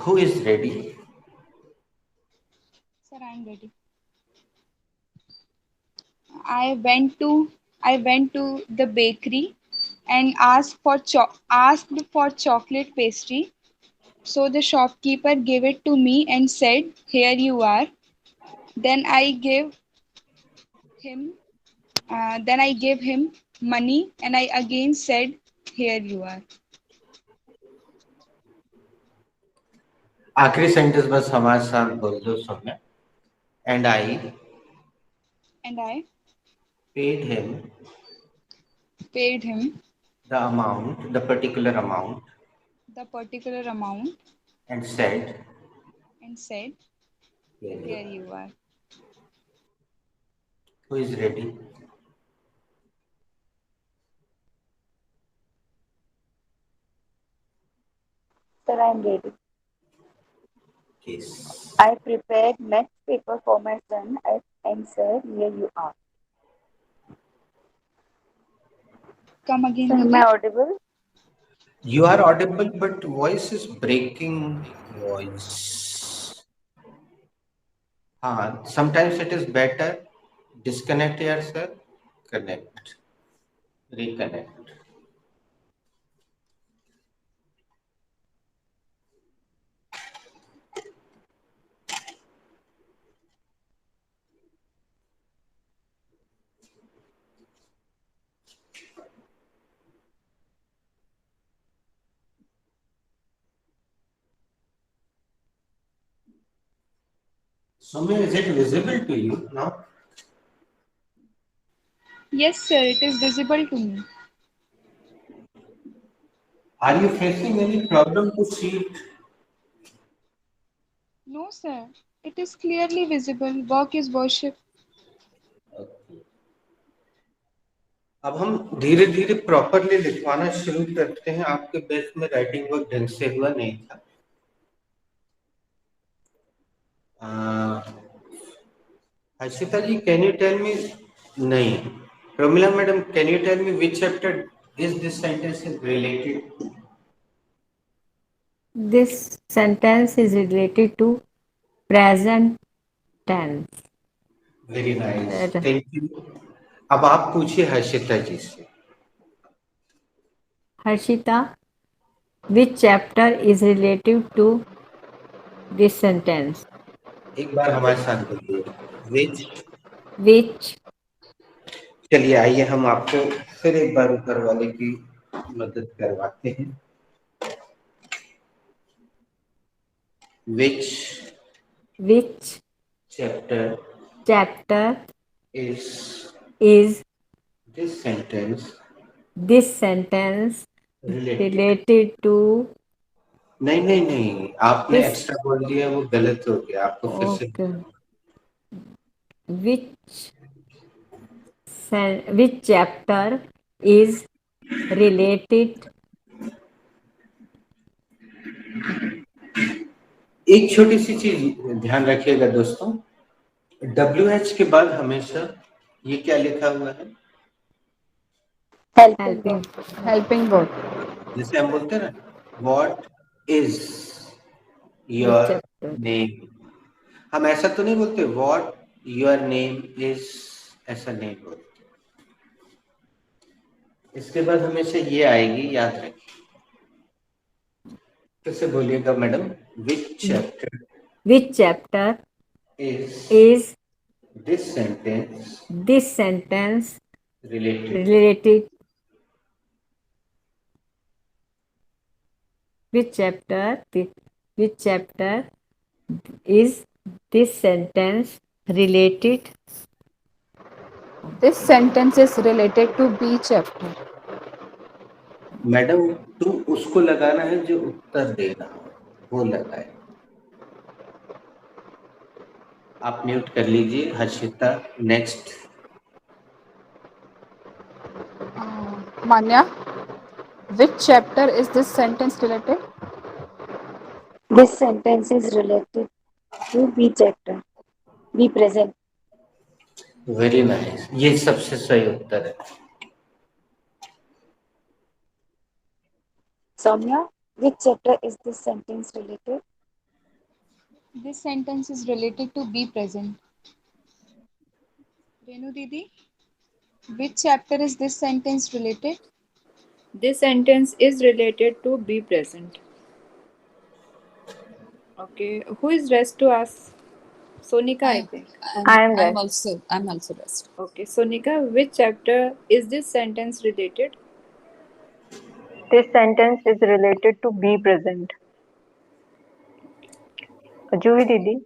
[SPEAKER 1] Who is ready?
[SPEAKER 5] Sir, I am ready. I went to the bakery and asked for chocolate pastry. So the shopkeeper gave it to me and said, "Here you are." Then I gave him. Then I gave him money, and I again said, "Here you are."
[SPEAKER 1] आखिरी sentence बस हमारे साथ बोल दो Saumya. And I
[SPEAKER 5] And I
[SPEAKER 1] paid him
[SPEAKER 5] paid him
[SPEAKER 1] the particular amount,
[SPEAKER 5] the particular amount
[SPEAKER 1] and said,
[SPEAKER 5] and said,
[SPEAKER 1] "Here you
[SPEAKER 5] "Here
[SPEAKER 1] are."
[SPEAKER 5] you are."
[SPEAKER 1] Who is ready?
[SPEAKER 3] Sir, I am ready.
[SPEAKER 1] Yes.
[SPEAKER 3] I prepared next paper for my son and said, "Here you are."
[SPEAKER 5] Come again,
[SPEAKER 3] Sir, am
[SPEAKER 5] Didi.
[SPEAKER 3] I audible?
[SPEAKER 1] You are audible, but voice is breaking. Voice. Sometimes it is better disconnect yourself, connect, reconnect. Soumya, is it visible to you now?
[SPEAKER 5] Yes, sir, it is visible to me.
[SPEAKER 1] Are you facing any problem to see it?
[SPEAKER 5] No, sir, it is clearly visible. Work is worship.
[SPEAKER 1] Okay. अब हम धीरे धीरे properly लिखवाना शुरू करते हैं. आपके base में राइटिंग वर्क ढंग से हुआ नहीं था. Harshita ji, can you tell me? नहीं. Pramila madam, can you tell me which chapter is this sentence is related to?
[SPEAKER 2] This sentence is related to present tense.
[SPEAKER 1] Very nice, thank you. अब आप पूछिए हर्षिता जी से.
[SPEAKER 2] Harshita, which chapter is related to this sentence?
[SPEAKER 1] एक बार हमारे साथ बोलिए. विच.
[SPEAKER 2] Which
[SPEAKER 1] चलिए आइए हम आपको फिर एक बार ऊपर वाले की मदद करवाते हैं. Which chapter
[SPEAKER 2] chapter
[SPEAKER 1] is
[SPEAKER 2] is
[SPEAKER 1] this sentence related?
[SPEAKER 2] related to?
[SPEAKER 1] नहीं नहीं नहीं, आपने
[SPEAKER 2] This
[SPEAKER 1] एक्स्ट्रा बोल दिया, वो गलत हो गया. आपको फिर से
[SPEAKER 2] okay. Which chapter is related?
[SPEAKER 1] एक छोटी सी चीज ध्यान रखिएगा दोस्तों. WH के बाद हमेशा ये क्या लिखा हुआ है?
[SPEAKER 3] Helping.
[SPEAKER 4] Helping verb.
[SPEAKER 1] जैसे हम बोलते हैं ना, what is
[SPEAKER 2] Which
[SPEAKER 1] your
[SPEAKER 2] chapter?
[SPEAKER 1] Name. हम ऐसा तो नहीं बोलते व्हाट योर नेम इज, ऐसा नहीं बोलते. इसके बाद हमेशा ये आएगी, याद रखिए. फिर से बोलिएगा madam. Which chapter
[SPEAKER 2] is
[SPEAKER 1] this
[SPEAKER 2] sentence
[SPEAKER 1] related?
[SPEAKER 2] related? Which chapter is this sentence related?
[SPEAKER 4] This sentence is related to B chapter.
[SPEAKER 1] Madam, to उसको लगाना है जो उत्तर दे रहा हो, वो लगाए. आप म्यूट कर लीजिए. Harshita, next.
[SPEAKER 4] Manya, which chapter is this sentence related?
[SPEAKER 3] This sentence is related to be chapter. Be present.
[SPEAKER 1] Very nice, ये सबसे सही उत्तर है.
[SPEAKER 3] Soumya, which chapter is this sentence related?
[SPEAKER 5] This sentence is related to be present. Renu Didi, which chapter is this sentence related?
[SPEAKER 8] This sentence is related to be present. Okay, who is rest to ask? Sonika, I think.
[SPEAKER 7] I'm
[SPEAKER 6] I'm
[SPEAKER 7] rest.
[SPEAKER 6] also rest.
[SPEAKER 8] Okay, Sonika, which chapter is this sentence related?
[SPEAKER 7] This sentence is related to be present. Juhi Didi,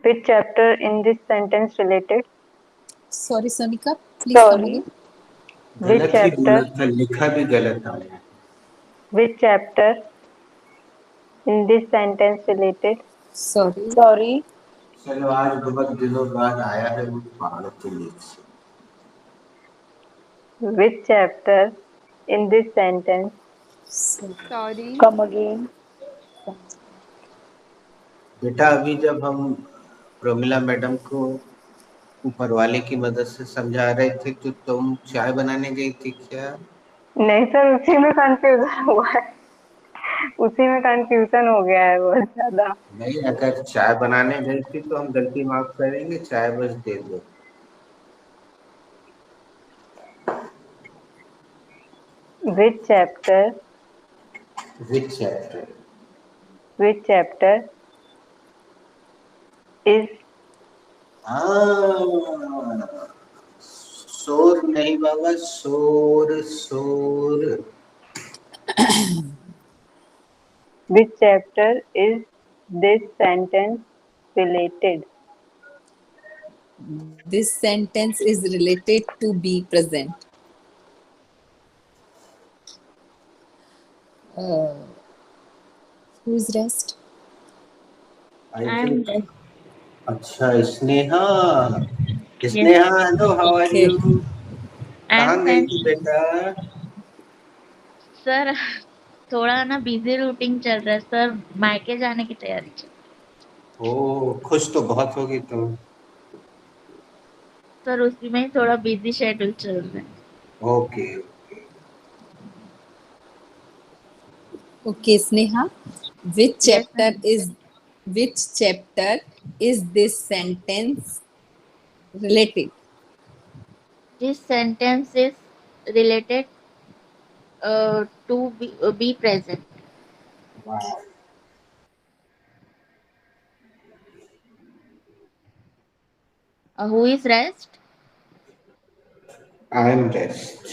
[SPEAKER 7] which chapter in this sentence related?
[SPEAKER 6] Sorry, Sonika, please come
[SPEAKER 7] Sorry,
[SPEAKER 6] again.
[SPEAKER 7] which
[SPEAKER 1] गलत ही बोला
[SPEAKER 7] chapter?
[SPEAKER 1] था, लिखा भी गलत आया।
[SPEAKER 7] Which chapter in this sentence related?
[SPEAKER 6] Sorry.
[SPEAKER 3] Sorry,
[SPEAKER 1] चलो आज बहुत दिनों बाद आया है वो पहाड़ के नीचे।
[SPEAKER 7] Which chapter in this sentence?
[SPEAKER 5] Sorry.
[SPEAKER 3] come again.
[SPEAKER 1] बेटा अभी जब हम प्रमिला मैडम को ऊपर वाले की मदद से समझा रहे थे तो तुम चाय बनाने गई थी क्या?
[SPEAKER 7] नहीं सर, उसी में कंफ्यूजन हुआ है। उसी में कंफ्यूजन हो गया है बहुत ज्यादा।
[SPEAKER 1] नहीं, अगर चाय बनाने गई थी तो हम गलती माफ करेंगे, चाय बस दे दो।
[SPEAKER 7] Which chapter?
[SPEAKER 1] Which chapter?
[SPEAKER 7] Which chapter is?
[SPEAKER 1] शोर नहीं बाबा, शोर शोर।
[SPEAKER 7] Which chapter is this sentence related?
[SPEAKER 6] This sentence is related to be present. Who's rest?
[SPEAKER 2] I'm rest.
[SPEAKER 1] अच्छा, Sneha. Sneha, hello, how are
[SPEAKER 6] Okay.
[SPEAKER 1] You? कहाँ
[SPEAKER 2] I'm
[SPEAKER 1] गई
[SPEAKER 2] fine.
[SPEAKER 1] थी बेटा?
[SPEAKER 2] Sir थोड़ा ना बिजी रूटीन चल रहा है सर, मायके जाने की तैयारी चल।
[SPEAKER 1] ओ, खुश तो बहुत होगी तुम।
[SPEAKER 2] सर उसी में ही थोड़ा बिजी शेड्यूल चल रहा है।
[SPEAKER 1] Okay.
[SPEAKER 6] Okay, Sneha. Which
[SPEAKER 2] Yes,
[SPEAKER 6] chapter
[SPEAKER 2] ma'am.
[SPEAKER 6] is this sentence related?
[SPEAKER 2] This sentence is related to be present.
[SPEAKER 1] वाह।
[SPEAKER 2] Who is rest?
[SPEAKER 1] I am rest.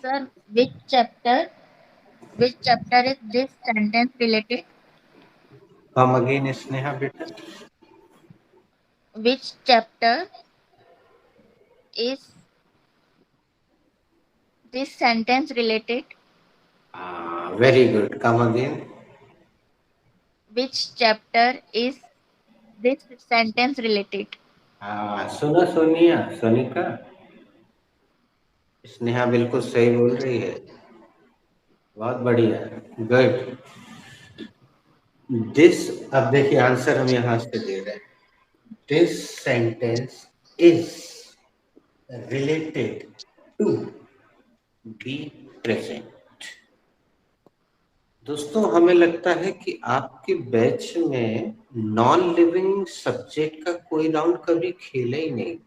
[SPEAKER 2] Sir, which chapter is this sentence related?
[SPEAKER 1] Come again Sneha बेटा।
[SPEAKER 2] Which chapter is this sentence related?
[SPEAKER 1] Very good, come again.
[SPEAKER 2] Which chapter is this sentence related?
[SPEAKER 1] सुनो सोनिया, सोनिका, स्नेहा बिल्कुल सही बोल रही है। बहुत बढ़िया, good. This, अब देखिए आंसर हम यहाँ से दे रहे हैं। This sentence is related to B present. दोस्तों, हमें लगता है कि आपके बैच में नॉन लिविंग सब्जेक्ट का कोई राउंड कभी खेला ही नहीं,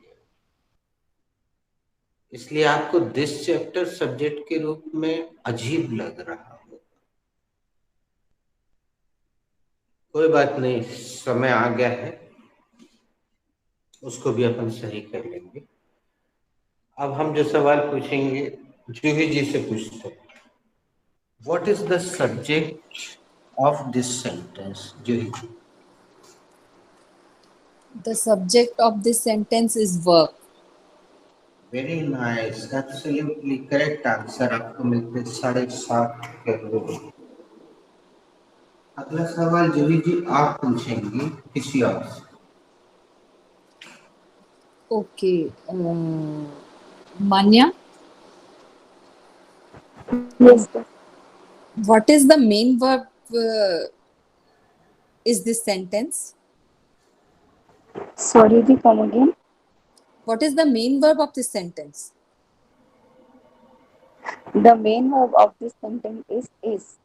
[SPEAKER 1] इसलिए आपको दिस चैप्टर सब्जेक्ट के रूप में अजीब लग रहा हो। कोई बात नहीं, समय आ गया है, उसको भी अपन सही कर लेंगे। अब हम जो सवाल पूछेंगे जूही जी से पूछते हैं। What is the subject of this sentence? Juhi ji.
[SPEAKER 6] The subject of this sentence is work.
[SPEAKER 1] Very nice, absolutely correct answer. आपको मिलते 7.5 करोड़। अगला सवाल जूही जी आप पूछेंगी किसी और से।
[SPEAKER 6] Okay. Manya,
[SPEAKER 3] Yes, sir.
[SPEAKER 6] what is the main verb is this sentence?
[SPEAKER 3] Sorry, Di, come again.
[SPEAKER 6] What is the main verb of this sentence?
[SPEAKER 3] The main verb of this sentence is.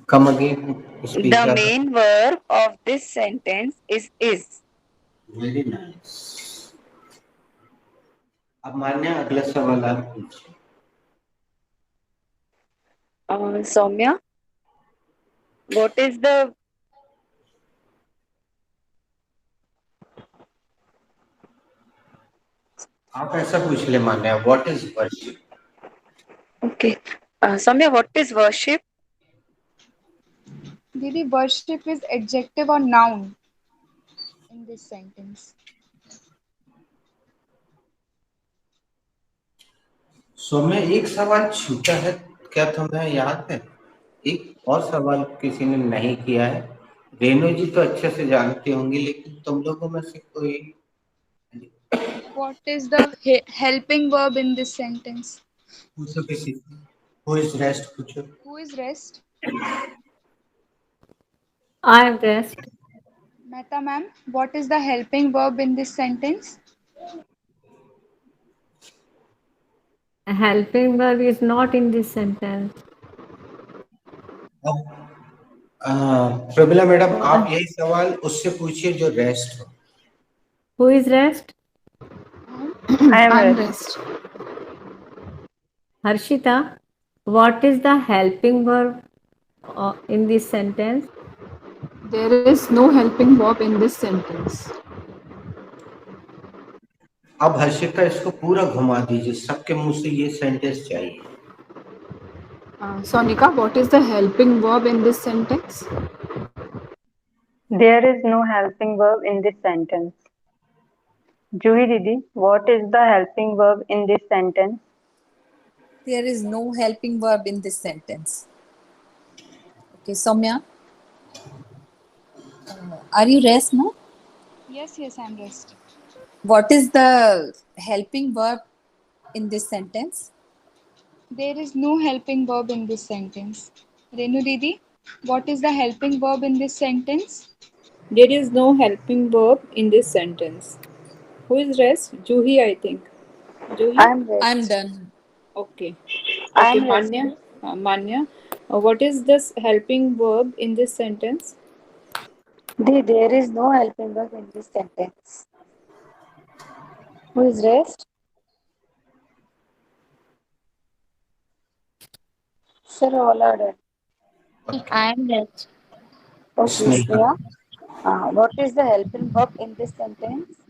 [SPEAKER 1] Come again
[SPEAKER 3] The
[SPEAKER 1] speaker.
[SPEAKER 3] main verb of this sentence is.
[SPEAKER 1] Very nice. अब मान्या, अगला सवाल आप पूछिए।
[SPEAKER 3] Soumya, what is the
[SPEAKER 1] आप ऐसा पूछ ले Manya, what is worship?
[SPEAKER 3] Okay. Samya, what is worship?
[SPEAKER 5] Didi, worship is adjective or noun in this sentence.
[SPEAKER 1] सौम्य, एक सवाल छूटा है, क्या तुम्हें याद है? एक और सवाल किसी ने नहीं किया है। रेणु जी तो अच्छे से जानती होंगी, लेकिन तुम लोगों में से कोई।
[SPEAKER 5] What is the helping verb in this sentence?
[SPEAKER 1] पूछो किसी से। हु इज रेस्ट पूछो।
[SPEAKER 5] Who is rest?
[SPEAKER 2] I am rest.
[SPEAKER 5] Mehta ma'am, what is the helping verb in this sentence?
[SPEAKER 2] Helping verb is not in this sentence.
[SPEAKER 1] Pramila madam, आप यही सवाल उससे पूछिए जो रेस्ट हो।
[SPEAKER 2] Who is rest?
[SPEAKER 7] I am
[SPEAKER 4] I'm
[SPEAKER 7] rest.
[SPEAKER 4] rest.
[SPEAKER 2] Harshita, what is the helping verb in this sentence?
[SPEAKER 4] There is no helping verb in this sentence.
[SPEAKER 1] अब हर्षिता इसको पूरा घुमा दीजिए, सबके मुंह से ये सेंटेंस चाहिए।
[SPEAKER 4] Sonika, what is the helping verb in this sentence?
[SPEAKER 7] There is no helping verb in this sentence. Juhi Didi, what is the helping verb in this sentence?
[SPEAKER 6] There is no helping verb in this sentence. Okay, Soumya, are you rest now?
[SPEAKER 5] Yes, I'm rest.
[SPEAKER 6] What is the helping verb in this sentence?
[SPEAKER 5] There is no helping verb in this sentence. Renu Didi, what is the helping verb in this sentence?
[SPEAKER 8] There is no helping verb in this sentence. Who is rest? Juhi, I think. Juhi?
[SPEAKER 3] I am rest.
[SPEAKER 6] I'm done.
[SPEAKER 8] Okay.
[SPEAKER 3] I
[SPEAKER 8] Okay,
[SPEAKER 3] am rest.
[SPEAKER 8] Manya. Manya, what is this helping verb in this sentence?
[SPEAKER 3] There is no helping verb in this sentence. Who is rest? Sir, all are done.
[SPEAKER 9] I am rest.
[SPEAKER 3] Okay, Sneha. What is the helping verb in this sentence?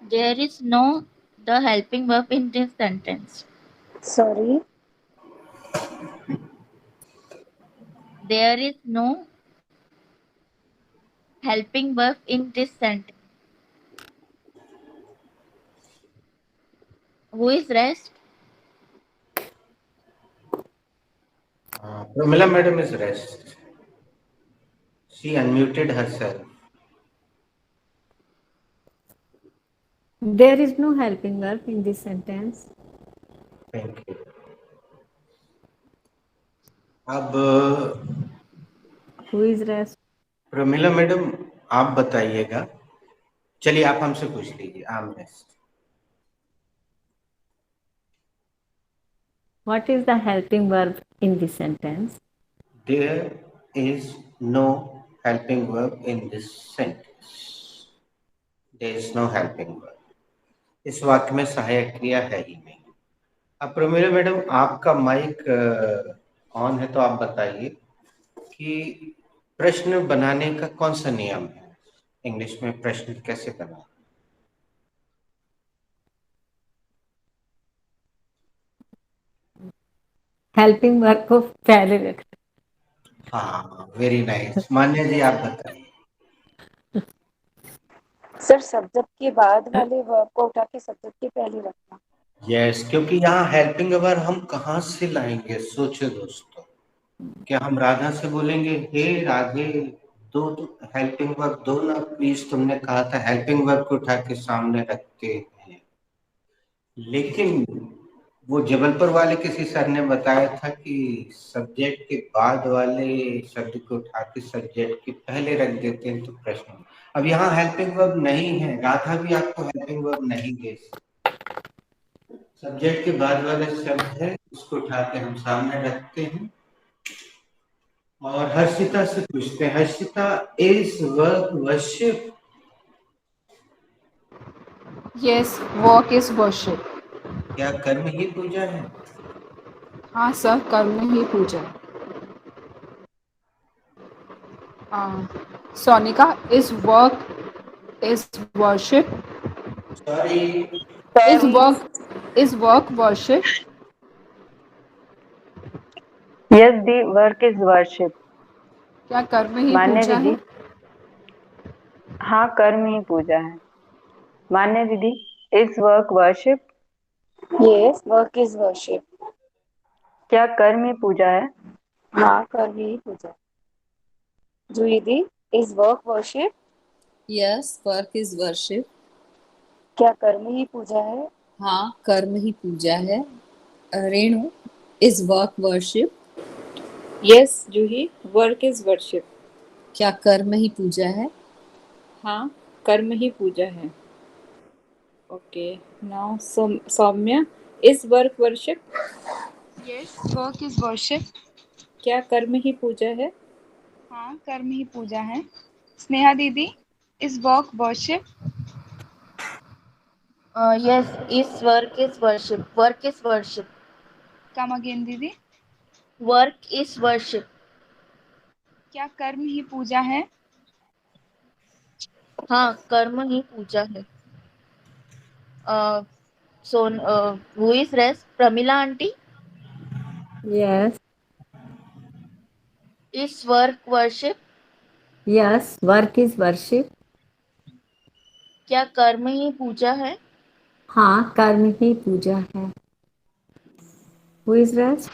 [SPEAKER 9] There is no the helping verb in this sentence.
[SPEAKER 3] Sorry.
[SPEAKER 9] There is no helping verb in this sentence. Who is rest?
[SPEAKER 1] Pramila madam is rest. She unmuted herself.
[SPEAKER 2] There is no helping verb in this sentence.
[SPEAKER 1] Thank you. अब
[SPEAKER 2] Who is rest?
[SPEAKER 1] Pramila madam आप बताइएगा। चलिए आप हमसे पूछ लीजिए। I am rest.
[SPEAKER 2] What is the helping verb in this sentence?
[SPEAKER 1] There is no helping verb in this sentence. There is no helping verb. इस वाक्य में सहायक क्रिया है ही नहीं। अब प्रमिला मैडम आपका माइक ऑन है, तो आप बताइए कि प्रश्न बनाने का कौन सा नियम है? इंग्लिश में प्रश्न कैसे बनाए?
[SPEAKER 2] हेल्पिंग वर्ब को पहले रख।
[SPEAKER 1] हाँ, वेरी नाइस। मान्या जी आप बताइए।
[SPEAKER 3] सर, सब्जेक्ट के बाद वाले वर्ब को उठा के सब्जेक्ट के पहले रखना।
[SPEAKER 1] यस, क्योंकि यहाँ हेल्पिंग वर्ब हम कहाँ से लाएंगे? सोचो दोस्तों, क्या हम राधा से बोलेंगे हे राधे दो हेल्पिंग वर्ब दो ना प्लीज? तुमने कहा था हेल्पिंग वर्ब को उठा के सामने रखते हैं, लेकिन वो जबलपुर वाले किसी सर ने बताया था कि सब्जेक्ट के बाद वाले शब्द को उठा के सब्जेक्ट के पहले रख देते हैं तो प्रश्न। अब यहाँ हेल्पिंग वर्ब नहीं है, राधा भी आपको हेल्पिंग वर्ब नहीं दे सकती। सब्जेक्ट के बाद वाला शब्द है, उसको उठा के हम सामने रखते हैं। और हर्षिता से पूछते हैं, Harshita is work worship?
[SPEAKER 4] Yes, work is worship.
[SPEAKER 1] क्या कर्म ही पूजा है?
[SPEAKER 4] हाँ सर, कर्म ही पूजा। Sonika, is work is worship?
[SPEAKER 1] Sorry.
[SPEAKER 4] Is work worship?
[SPEAKER 7] Yes, the work is worship.
[SPEAKER 4] क्या कर्म ही
[SPEAKER 7] मान्य
[SPEAKER 4] पूजा
[SPEAKER 7] दीदी,
[SPEAKER 4] है?
[SPEAKER 7] हाँ कर्म ही पूजा है. मान्य दीदी, is work worship?
[SPEAKER 3] Yes, work is worship.
[SPEAKER 7] क्या कर्म ही पूजा है?
[SPEAKER 3] हाँ कर्म ही पूजा. जुईदी, is work worship?
[SPEAKER 6] Yes, work is worship.
[SPEAKER 3] क्या कर्म ही पूजा है?
[SPEAKER 6] हाँ कर्म ही पूजा है. Renu, is work worship?
[SPEAKER 8] Yes, Juhi, work is worship.
[SPEAKER 6] क्या कर्म ही पूजा है?
[SPEAKER 8] हाँ कर्म ही पूजा है. Okay, now Soumya, is work worship?
[SPEAKER 5] Yes, work is worship.
[SPEAKER 8] क्या कर्म ही पूजा है?
[SPEAKER 5] हाँ कर्म ही पूजा है. स्नेहा दीदी, is work worship?
[SPEAKER 9] Yes, is work is worship. Work is worship.
[SPEAKER 5] Come again दीदी.
[SPEAKER 9] Work is worship.
[SPEAKER 5] क्या कर्म ही पूजा है?
[SPEAKER 9] हाँ कर्म ही पूजा है. So who is rest? Pramila aunty.
[SPEAKER 2] Yes,
[SPEAKER 9] Is work worship?
[SPEAKER 2] yes, work is worship.
[SPEAKER 9] क्या कर्म ही पूजा है?
[SPEAKER 2] हाँ कर्म ही पूजा है. Who is rest?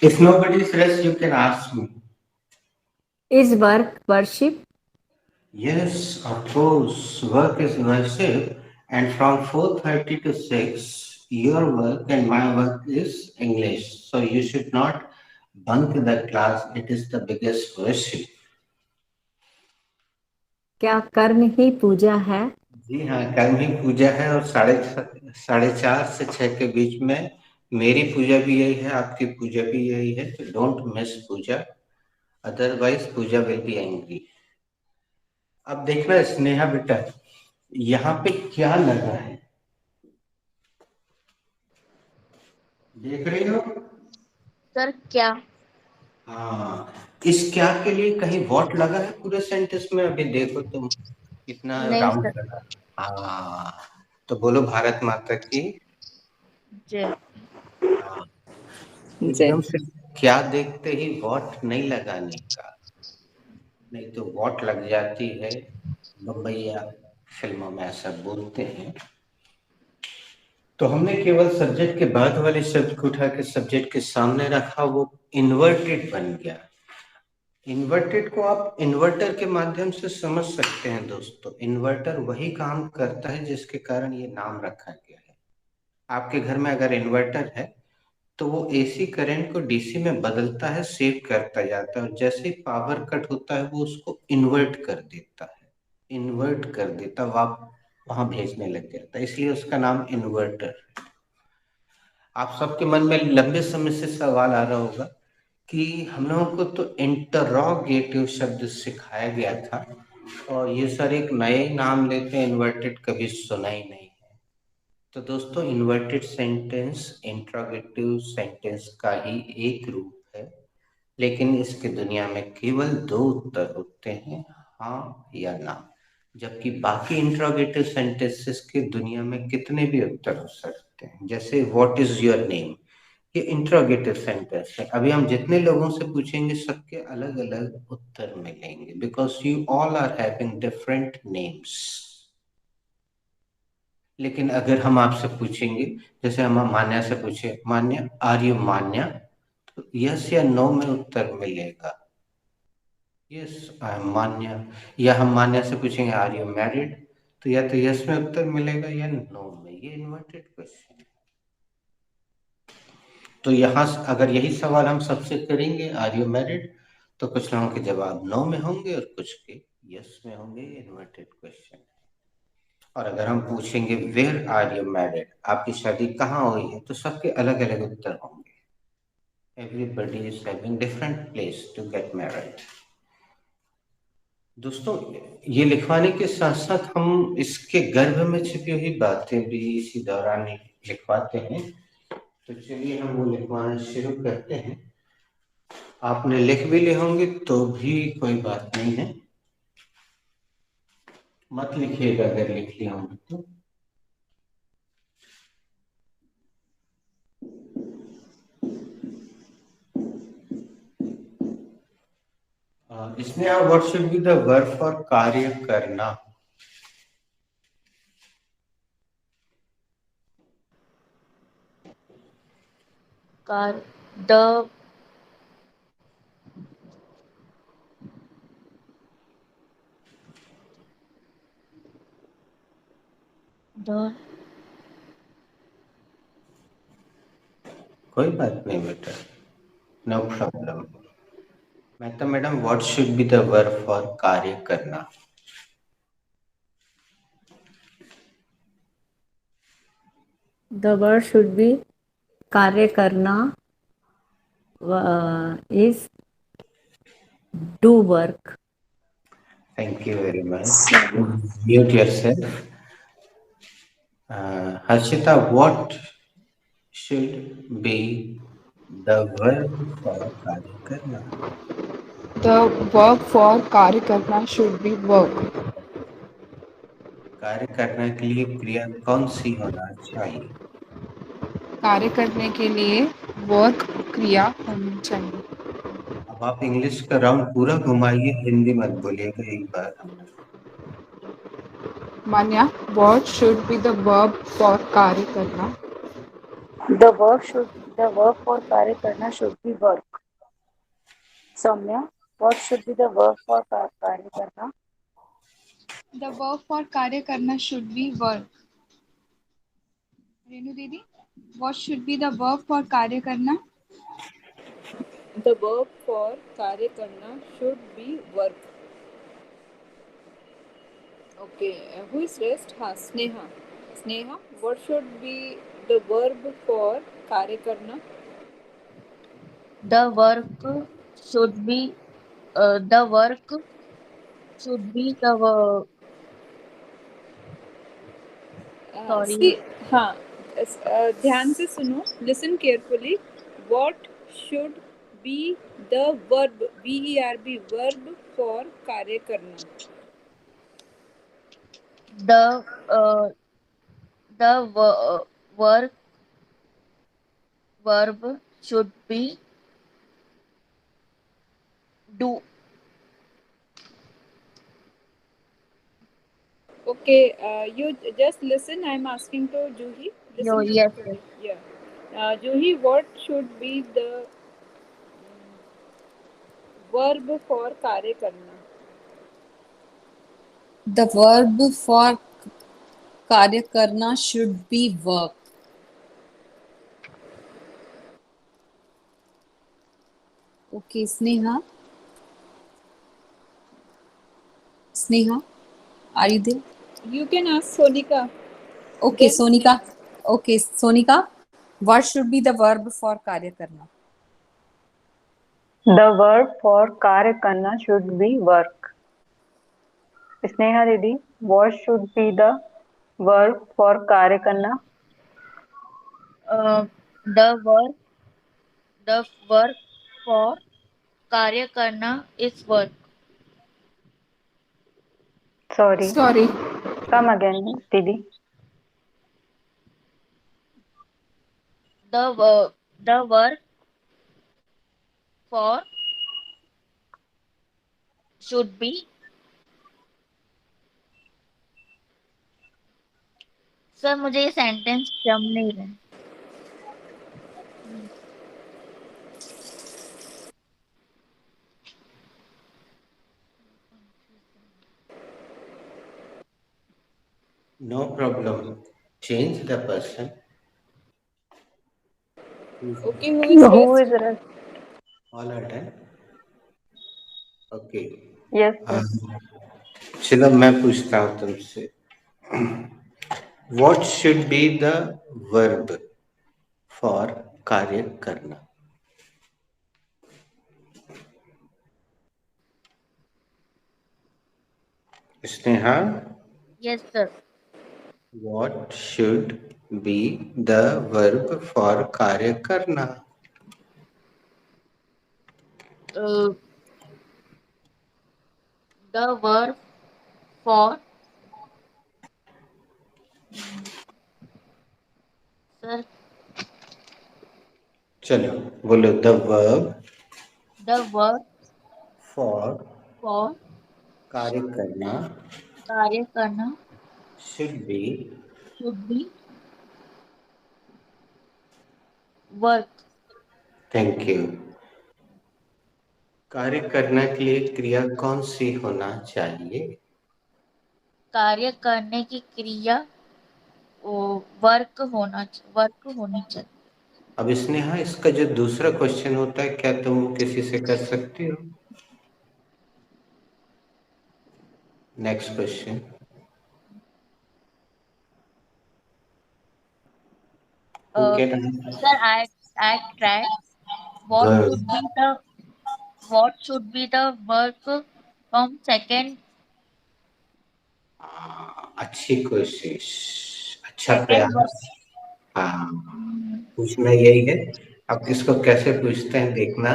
[SPEAKER 1] If nobody is rest, you can ask me.
[SPEAKER 2] Is work worship?
[SPEAKER 1] Yes, of course, work is worship, and from 4:30 to 6, your work and my work is English. So you should not bunk the class. It is the biggest worship.
[SPEAKER 2] क्या कर्म ही पूजा है?
[SPEAKER 1] जी हाँ, कर्म ही पूजा है. और 4:30 से 6 के बीच में मेरी पूजा भी यही है, आपकी पूजा भी यही है. तो don't miss Pooja, otherwise Pooja will be angry. अब देखना स्नेहा बेटा, यहाँ पे क्या लगा है, देख रही हो?
[SPEAKER 9] सर क्या?
[SPEAKER 1] हाँ, इस क्या के लिए कहीं वॉट लगा है पूरे सेंटेंस में? अभी देखो तुम कितना
[SPEAKER 9] नहीं
[SPEAKER 1] राउंड
[SPEAKER 9] सर.
[SPEAKER 1] लगा. हाँ, तो बोलो भारत माता की.
[SPEAKER 9] जय.
[SPEAKER 1] हाँ, एकदम से क्या देखते ही वॉट नहीं लगाने का, नहीं तो वॉट लग जाती है. बम्बईया फिल्मों में ऐसा बोलते हैं. तो हमने केवल सब्जेक्ट के बाद वाले शब्द को उठा के सब्जेक्ट के सामने रखा, वो इन्वर्टेड बन गया. इन्वर्टेड को आप इन्वर्टर के माध्यम से समझ सकते हैं दोस्तों. इन्वर्टर वही काम करता है जिसके कारण ये नाम रखा गया है. आपके घर में अगर इन्वर्टर है तो वो एसी करंट को डीसी में बदलता है, सेव करता जाता है, और जैसे ही पावर कट होता है वो उसको इन्वर्ट कर देता है, इन्वर्ट कर देता, वहां भेजने लग जाता है, इसलिए उसका नाम इन्वर्टर. आप सबके मन में लंबे समय से सवाल आ रहा होगा कि हम लोगों को तो इंटरोगेटिव शब्द सिखाया गया था, और ये सर एक नए नाम लेते हैं इन्वर्टेड, कभी सुना ही नहीं है. तो दोस्तों इन्वर्टेड सेंटेंस इंट्रोगेटिव सेंटेंस का ही एक रूप है, लेकिन इसके दुनिया में केवल 2 उत्तर होते हैं, हाँ या ना. जबकि बाकी इंट्रोगेटिव सेंटेंसेस के दुनिया में कितने भी उत्तर हो सकते हैं. जैसे व्हाट इज योर नेम, ये इंट्रोगेटिव सेंटेंस है. अभी हम जितने लोगों से पूछेंगे सबके अलग अलग उत्तर मिलेंगे, because you all are having different names. लेकिन अगर हम आपसे पूछेंगे, जैसे हम मान्या से पूछे, मान्या आर यू मान्या, तो यस या नो में उत्तर मिलेगा, यस आई एम मान्या. या हम मान्या से पूछेंगे आर यू मैरिड, तो या तो यस में उत्तर मिलेगा या नो में. ये इन्वर्टेड क्वेश्चन है. तो यहाँ अगर यही सवाल हम सबसे करेंगे आर यू मैरिड, तो कुछ लोगों के जवाब नो में होंगे और कुछ के यस में होंगे. Inverted question. और अगर हम पूछेंगे वेयर आर यू मैरिड, आपकी शादी कहाँ हुई है, तो सबके अलग अलग उत्तर होंगे. Everybody is having different place to get married. दोस्तों ये लिखवाने के साथ साथ हम इसके गर्भ में छिपी हुई बातें भी इसी दौरान लिखवाते हैं. तो चलिए हम वो लिखवाना शुरू करते हैं. आपने लिख भी लिए होंगे तो भी कोई बात नहीं है. मत लिखिएगा अगर लिख लिया हूं तो। इसमें आप what should be the verb for कार्य करना?
[SPEAKER 9] car the the
[SPEAKER 1] कोई बात नहीं बेटा, नो प्रॉब्लम। मैं तो madam what should be the verb for कार्य करना?
[SPEAKER 2] The word should be कार्य करना is do work.
[SPEAKER 1] Thank you very much. Mute yourself. Harshita, what should be the verb for कार्य करना?
[SPEAKER 4] The verb for कार्य करना should be work.
[SPEAKER 1] कार्य करने के लिए क्रिया कौन सी होना चाहिए?
[SPEAKER 4] कार्य करने के लिए वर्क क्रिया होनी चाहिए।
[SPEAKER 1] अब आप इंग्लिश का राउंड पूरा घुमाइए, हिंदी मत बोलिएगा एक बार।
[SPEAKER 4] मान्या, what should be the verb for कार्य करना?
[SPEAKER 3] The verb for कार्य करना should be work. Soumya, what should be the verb for कार्य करना?
[SPEAKER 5] The verb for कार्य करना should be work. रेनू दीदी, what should be the verb for कार्य करना?
[SPEAKER 8] The verb for कार्य करना should be work. Okay, who is rest? हाँ, Sneha. Sneha, what should be the verb for कार्य करना?
[SPEAKER 9] the work should be the work should be the sorry
[SPEAKER 8] See, हाँ, ध्यान से सुनो. Listen carefully. What should be the verb? VERB verb for कार्य करना.
[SPEAKER 9] the work verb should be do.
[SPEAKER 8] Okay, you just listen. I'm asking to Juhi.
[SPEAKER 9] Yo,
[SPEAKER 8] Listen
[SPEAKER 9] yes,
[SPEAKER 8] carefully. Yeah. Juhi, what should be the verb for कार्य करना?
[SPEAKER 6] The verb for कार्य करना should be work. Okay, Sneha. Sneha, are you there?
[SPEAKER 8] You can ask Sonika.
[SPEAKER 6] Okay,
[SPEAKER 8] Then
[SPEAKER 6] Sonika. Okay, Sonika. What should be the verb for कार्य करना?
[SPEAKER 7] The verb for कार्य करना should be work. Sneha दीदी, what should be the verb for कार्य करना?
[SPEAKER 9] the work for कार्य करना is work.
[SPEAKER 7] Sorry,
[SPEAKER 4] sorry.
[SPEAKER 7] come again, दीदी.
[SPEAKER 9] The work for should be sir मुझे ये सेंटेंस जम नहीं रहा है.
[SPEAKER 1] No problem. Change the person.
[SPEAKER 8] okay, who is
[SPEAKER 7] Who
[SPEAKER 8] rest?
[SPEAKER 7] is rest?
[SPEAKER 1] All are done. Okay.
[SPEAKER 7] Yes, sir.
[SPEAKER 1] चलो मैं पूछता हूँ तुमसे. What should be the verb for कार्य करना? Sneha,
[SPEAKER 9] Yes, sir.
[SPEAKER 1] what should be the verb for कार्य करना?
[SPEAKER 9] The verb for sir,
[SPEAKER 1] चलो बोलो, the verb
[SPEAKER 9] the verb
[SPEAKER 1] for
[SPEAKER 9] for
[SPEAKER 1] कार्य करना
[SPEAKER 9] कार्य करना
[SPEAKER 1] should be
[SPEAKER 9] should be work.
[SPEAKER 1] Thank you. कार्य करने के लिए क्रिया कौन सी होना चाहिए?
[SPEAKER 9] कार्य करने की क्रिया वर्क होनी चाहिए।
[SPEAKER 1] अब स्नेहा, इसका जो दूसरा क्वेश्चन होता है, क्या तुम किसी से कर सकती हो? Next question.
[SPEAKER 9] Uh, sir, I tried. What
[SPEAKER 1] good,
[SPEAKER 9] should be the what should be the work from
[SPEAKER 1] अच्छी कोशिश, अच्छा
[SPEAKER 9] second work?
[SPEAKER 1] प्रयास। हाँ, पूछना यही है। अब इसको कैसे पूछते हैं देखना,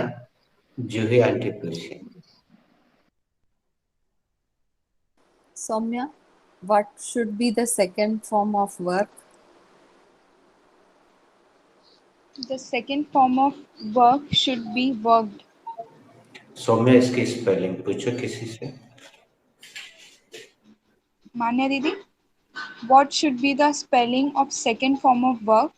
[SPEAKER 1] जूही आंटी पूछे।
[SPEAKER 6] Soumya, what should be the second form of work?
[SPEAKER 5] The second form of work should be worked.
[SPEAKER 1] Saumya, इसकी स्पेलिंग पूछो किसी से।
[SPEAKER 5] Manya Didi, what should be the spelling of second form of work?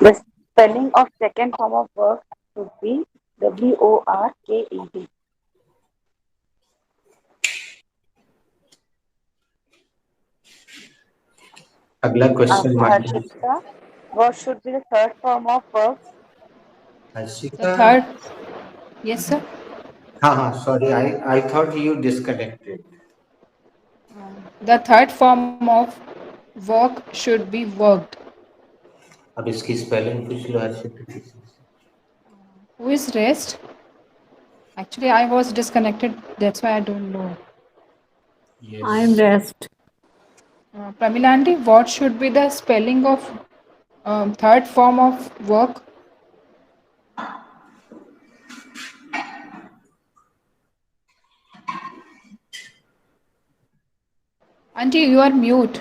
[SPEAKER 3] The spelling of second form of work should be WORKED.
[SPEAKER 1] अगला question मानिए।
[SPEAKER 3] Harshita, what should be the third form of work?
[SPEAKER 4] The
[SPEAKER 1] Harshita.
[SPEAKER 4] third, yes, sir.
[SPEAKER 1] हाँ हाँ, sorry, I thought you disconnected.
[SPEAKER 4] The third form of work should be worked.
[SPEAKER 1] अब इसकी spelling पूछ लो हर्षिता किसी से।
[SPEAKER 4] Who is rest? Actually, I was disconnected. That's why I don't know.
[SPEAKER 2] I am rest.
[SPEAKER 4] Pramila aunty, what should be the spelling of third form of work? Aunty, you are mute.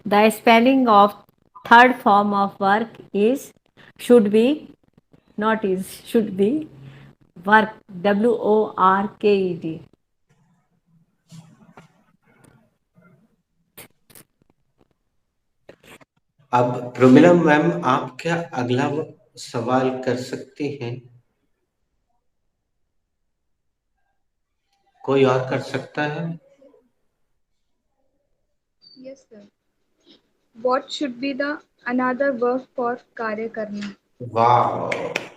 [SPEAKER 2] The spelling of third form of work is should be, not is, should be work, WORKED.
[SPEAKER 1] अब Pramila ma'am, आप क्या अगला सवाल कर सकती हैं? कोई और कर सकता है?
[SPEAKER 5] Yes, sir. What should be the another verb for कार्य करना?
[SPEAKER 1] वाह,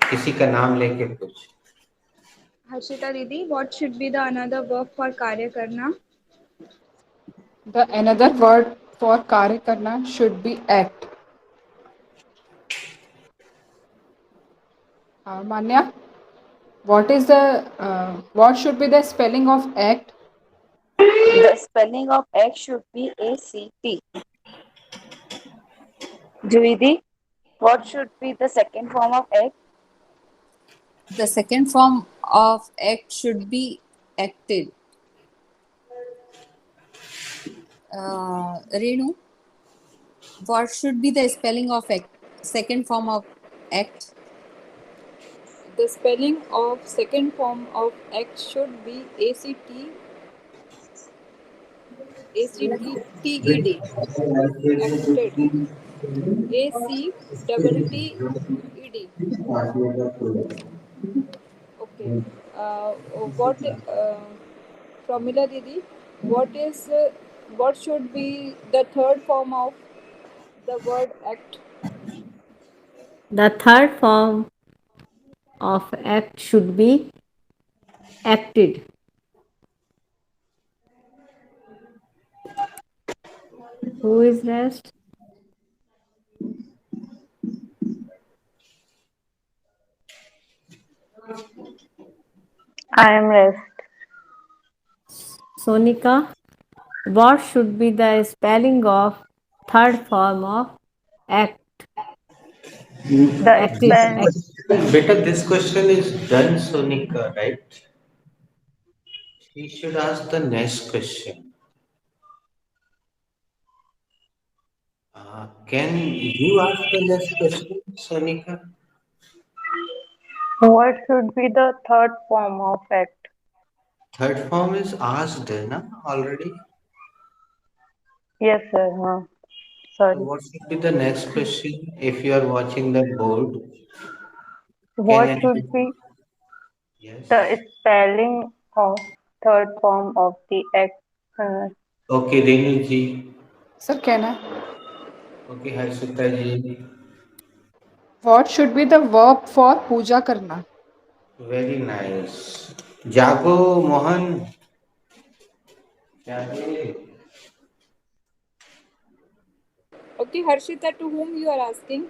[SPEAKER 1] किसी का नाम लेके पूछ।
[SPEAKER 5] Harshita Didi, what should be the another verb for कार्य करना?
[SPEAKER 4] The another word for karya karna should be act. Manya, what should be the spelling of act?
[SPEAKER 3] The spelling of act should be ACT. Juidi, what should be the second form of act?
[SPEAKER 6] The second form of act should be acted. Renu, what should be the spelling of act? Second form of act?
[SPEAKER 8] The spelling of second form of act should be ACTED. Acted. ACTTED. Okay. What, Pramila Didi, what should be the third form of the word act?
[SPEAKER 2] The third form of act should be acted. Who is rest?
[SPEAKER 7] I am rest.
[SPEAKER 2] Sonika, what should be the spelling of third form of act?
[SPEAKER 7] The
[SPEAKER 2] Acted.
[SPEAKER 7] spell
[SPEAKER 1] बेटा, this question is done, Sonika, right? She should ask the next question. Can you ask the next question, Sonika?
[SPEAKER 7] What should be the third form of act?
[SPEAKER 1] Third form is asked, na, already.
[SPEAKER 7] Yes, sir.
[SPEAKER 1] So
[SPEAKER 7] Sorry.
[SPEAKER 1] what should be the next question if you are watching the board? Can
[SPEAKER 7] What
[SPEAKER 1] anybody?
[SPEAKER 7] should be
[SPEAKER 1] Yes.
[SPEAKER 7] the spelling of third form of the act?
[SPEAKER 1] Okay, Renu ji.
[SPEAKER 4] Sir, can I?
[SPEAKER 1] Okay, Harshita ji.
[SPEAKER 4] What should be the verb for puja karna?
[SPEAKER 1] Very nice. जागो मोहन जागे.
[SPEAKER 8] Okay, Harshita, to whom you are asking?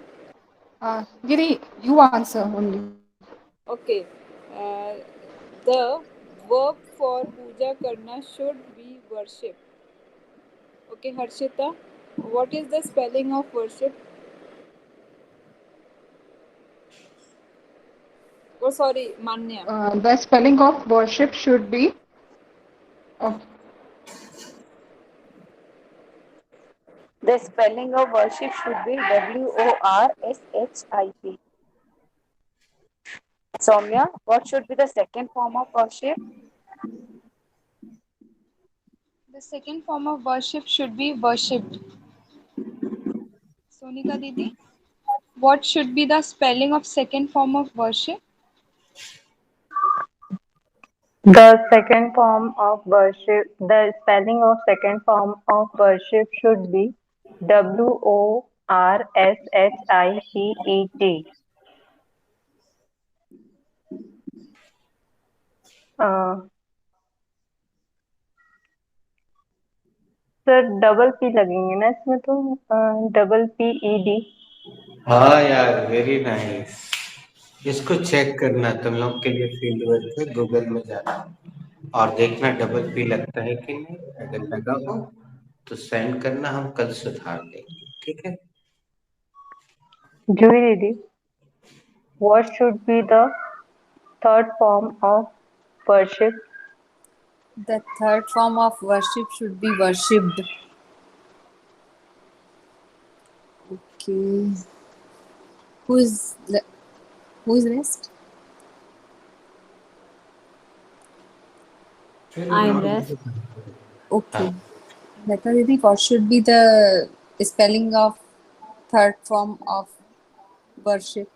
[SPEAKER 4] Giri, you answer only.
[SPEAKER 8] Okay. Uh, the verb for puja karna should be worship. Okay, Harshita, what is the spelling of worship? Oh, sorry, Manya.
[SPEAKER 4] The spelling of worship should be. Okay.
[SPEAKER 3] The spelling of worship should be worship. Soumya, what should be the second form of worship?
[SPEAKER 5] The second form of worship should be worshipped. Sonika Didi, what should be the spelling of second form of worship?
[SPEAKER 7] The second form of worship, the spelling of second form of worship should be WORSHIPET. Uh, sir double P लगेंगे ना इसमें तो WPED.
[SPEAKER 1] हाँ यार, very nice. इसको check करना तुम लोग के लिए फील्ड वर्क है, गूगल में जाना और देखना डबल पी लगता है कि नहीं. अगर लगा हो तो सेंड करना, हम कल सुधार लेंगे. ठीक है.
[SPEAKER 7] Julie दीदी, what should be the third form of worship?
[SPEAKER 6] The third form of worship should be worshipped. Okay. Who's rest?
[SPEAKER 2] I am rest.
[SPEAKER 6] Okay. Lata Didi, what should be the spelling of third form of worship?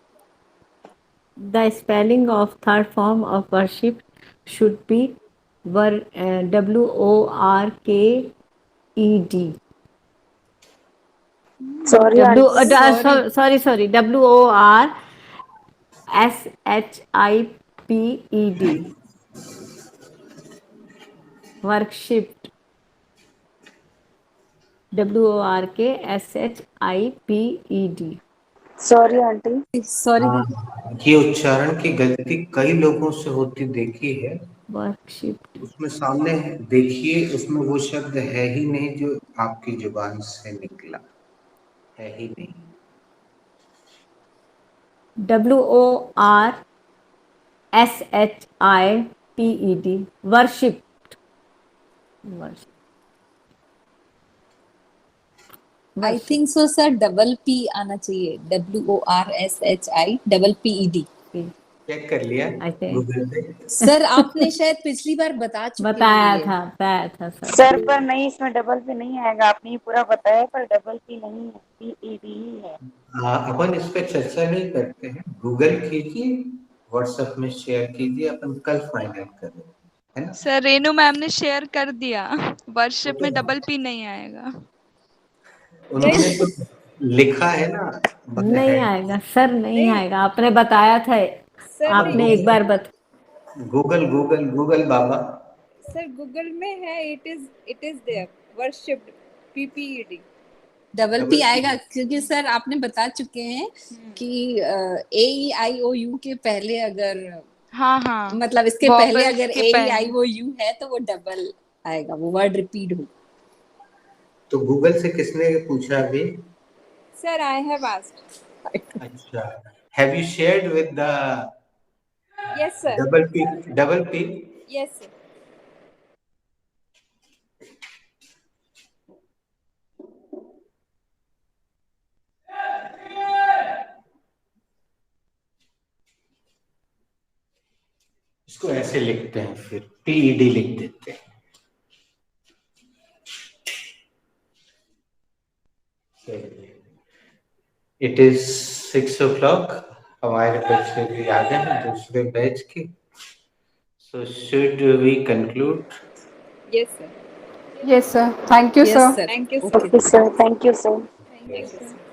[SPEAKER 2] The spelling of third form of worship should be WORKED.
[SPEAKER 3] Sorry, aunty.
[SPEAKER 2] Sorry. WORSHIPED. Worshipped. WORKSHIPED.
[SPEAKER 3] Sorry, aunty.
[SPEAKER 6] Sorry.
[SPEAKER 1] हाँ, ये उच्चारण की गलती कई लोगों से होती देखी है.
[SPEAKER 2] Worshipped.
[SPEAKER 1] उसमें सामने देखिए, उसमें वो शब्द है ही नहीं जो आपकी जुबान से निकला है ही नहीं.
[SPEAKER 2] WORSHIPED. Worshipped.
[SPEAKER 6] I think so, sir. Double P आना चाहिए. WORSHIPPED.
[SPEAKER 1] चेक कर लिया
[SPEAKER 2] I think.
[SPEAKER 1] गूगल पे.
[SPEAKER 6] सर आपने शायद पिछली बार बता चुके
[SPEAKER 2] बताया
[SPEAKER 6] हैं ये.
[SPEAKER 2] था सर.
[SPEAKER 3] सर पर नहीं, इसमें डबल पी नहीं आएगा. आपने ये पूरा बताया पर डबल पी नहीं है, PED ही है.
[SPEAKER 1] अपन इस पे चर्चा नहीं करते हैं. गूगल कीजिए, व्हाट्सएप में शेयर कीजिए, अपन कल फाइनल करेंगे, है ना.
[SPEAKER 5] सर रेनू मैम ने शेयर कर दिया. वर्शिप में डबल पी नहीं आएगा.
[SPEAKER 1] उन्होंने तो लिखा है ना.
[SPEAKER 2] नहीं आएगा सर, नहीं आएगा. आपने बताया था.
[SPEAKER 8] सर
[SPEAKER 2] आपने एक बार
[SPEAKER 1] गूगल बाबा.
[SPEAKER 8] सर गूगल में है. It is there. Worshipped. PPED.
[SPEAKER 6] Double P आएगा क्योंकि सर आपने बता चुके हैं कि AEIOU के पहले अगर
[SPEAKER 5] हाँ
[SPEAKER 6] मतलब इसके पहले अगर AEIOU है तो वो डबल आएगा, वो वर्ड रिपीट हो.
[SPEAKER 1] तो गूगल से किसने पूछा अभी?
[SPEAKER 8] Sir I have asked.
[SPEAKER 1] अच्छा. Have you shared with the
[SPEAKER 8] yes sir.
[SPEAKER 1] Double P?
[SPEAKER 8] Yes sir.
[SPEAKER 1] कैसे लिखते हैं फिर? PED लिख देते हैं। It is 6 o'clock। हमारे बच्चे भी आ गए हैं दूसरे बैच के। So should we conclude?
[SPEAKER 8] Yes, sir.
[SPEAKER 4] Yes, sir. Thank you,
[SPEAKER 6] Yes,
[SPEAKER 4] sir.
[SPEAKER 6] sir.
[SPEAKER 8] Thank you, sir.
[SPEAKER 6] Okay.
[SPEAKER 3] Okay, sir. Thank you, sir.
[SPEAKER 8] Thank you, sir.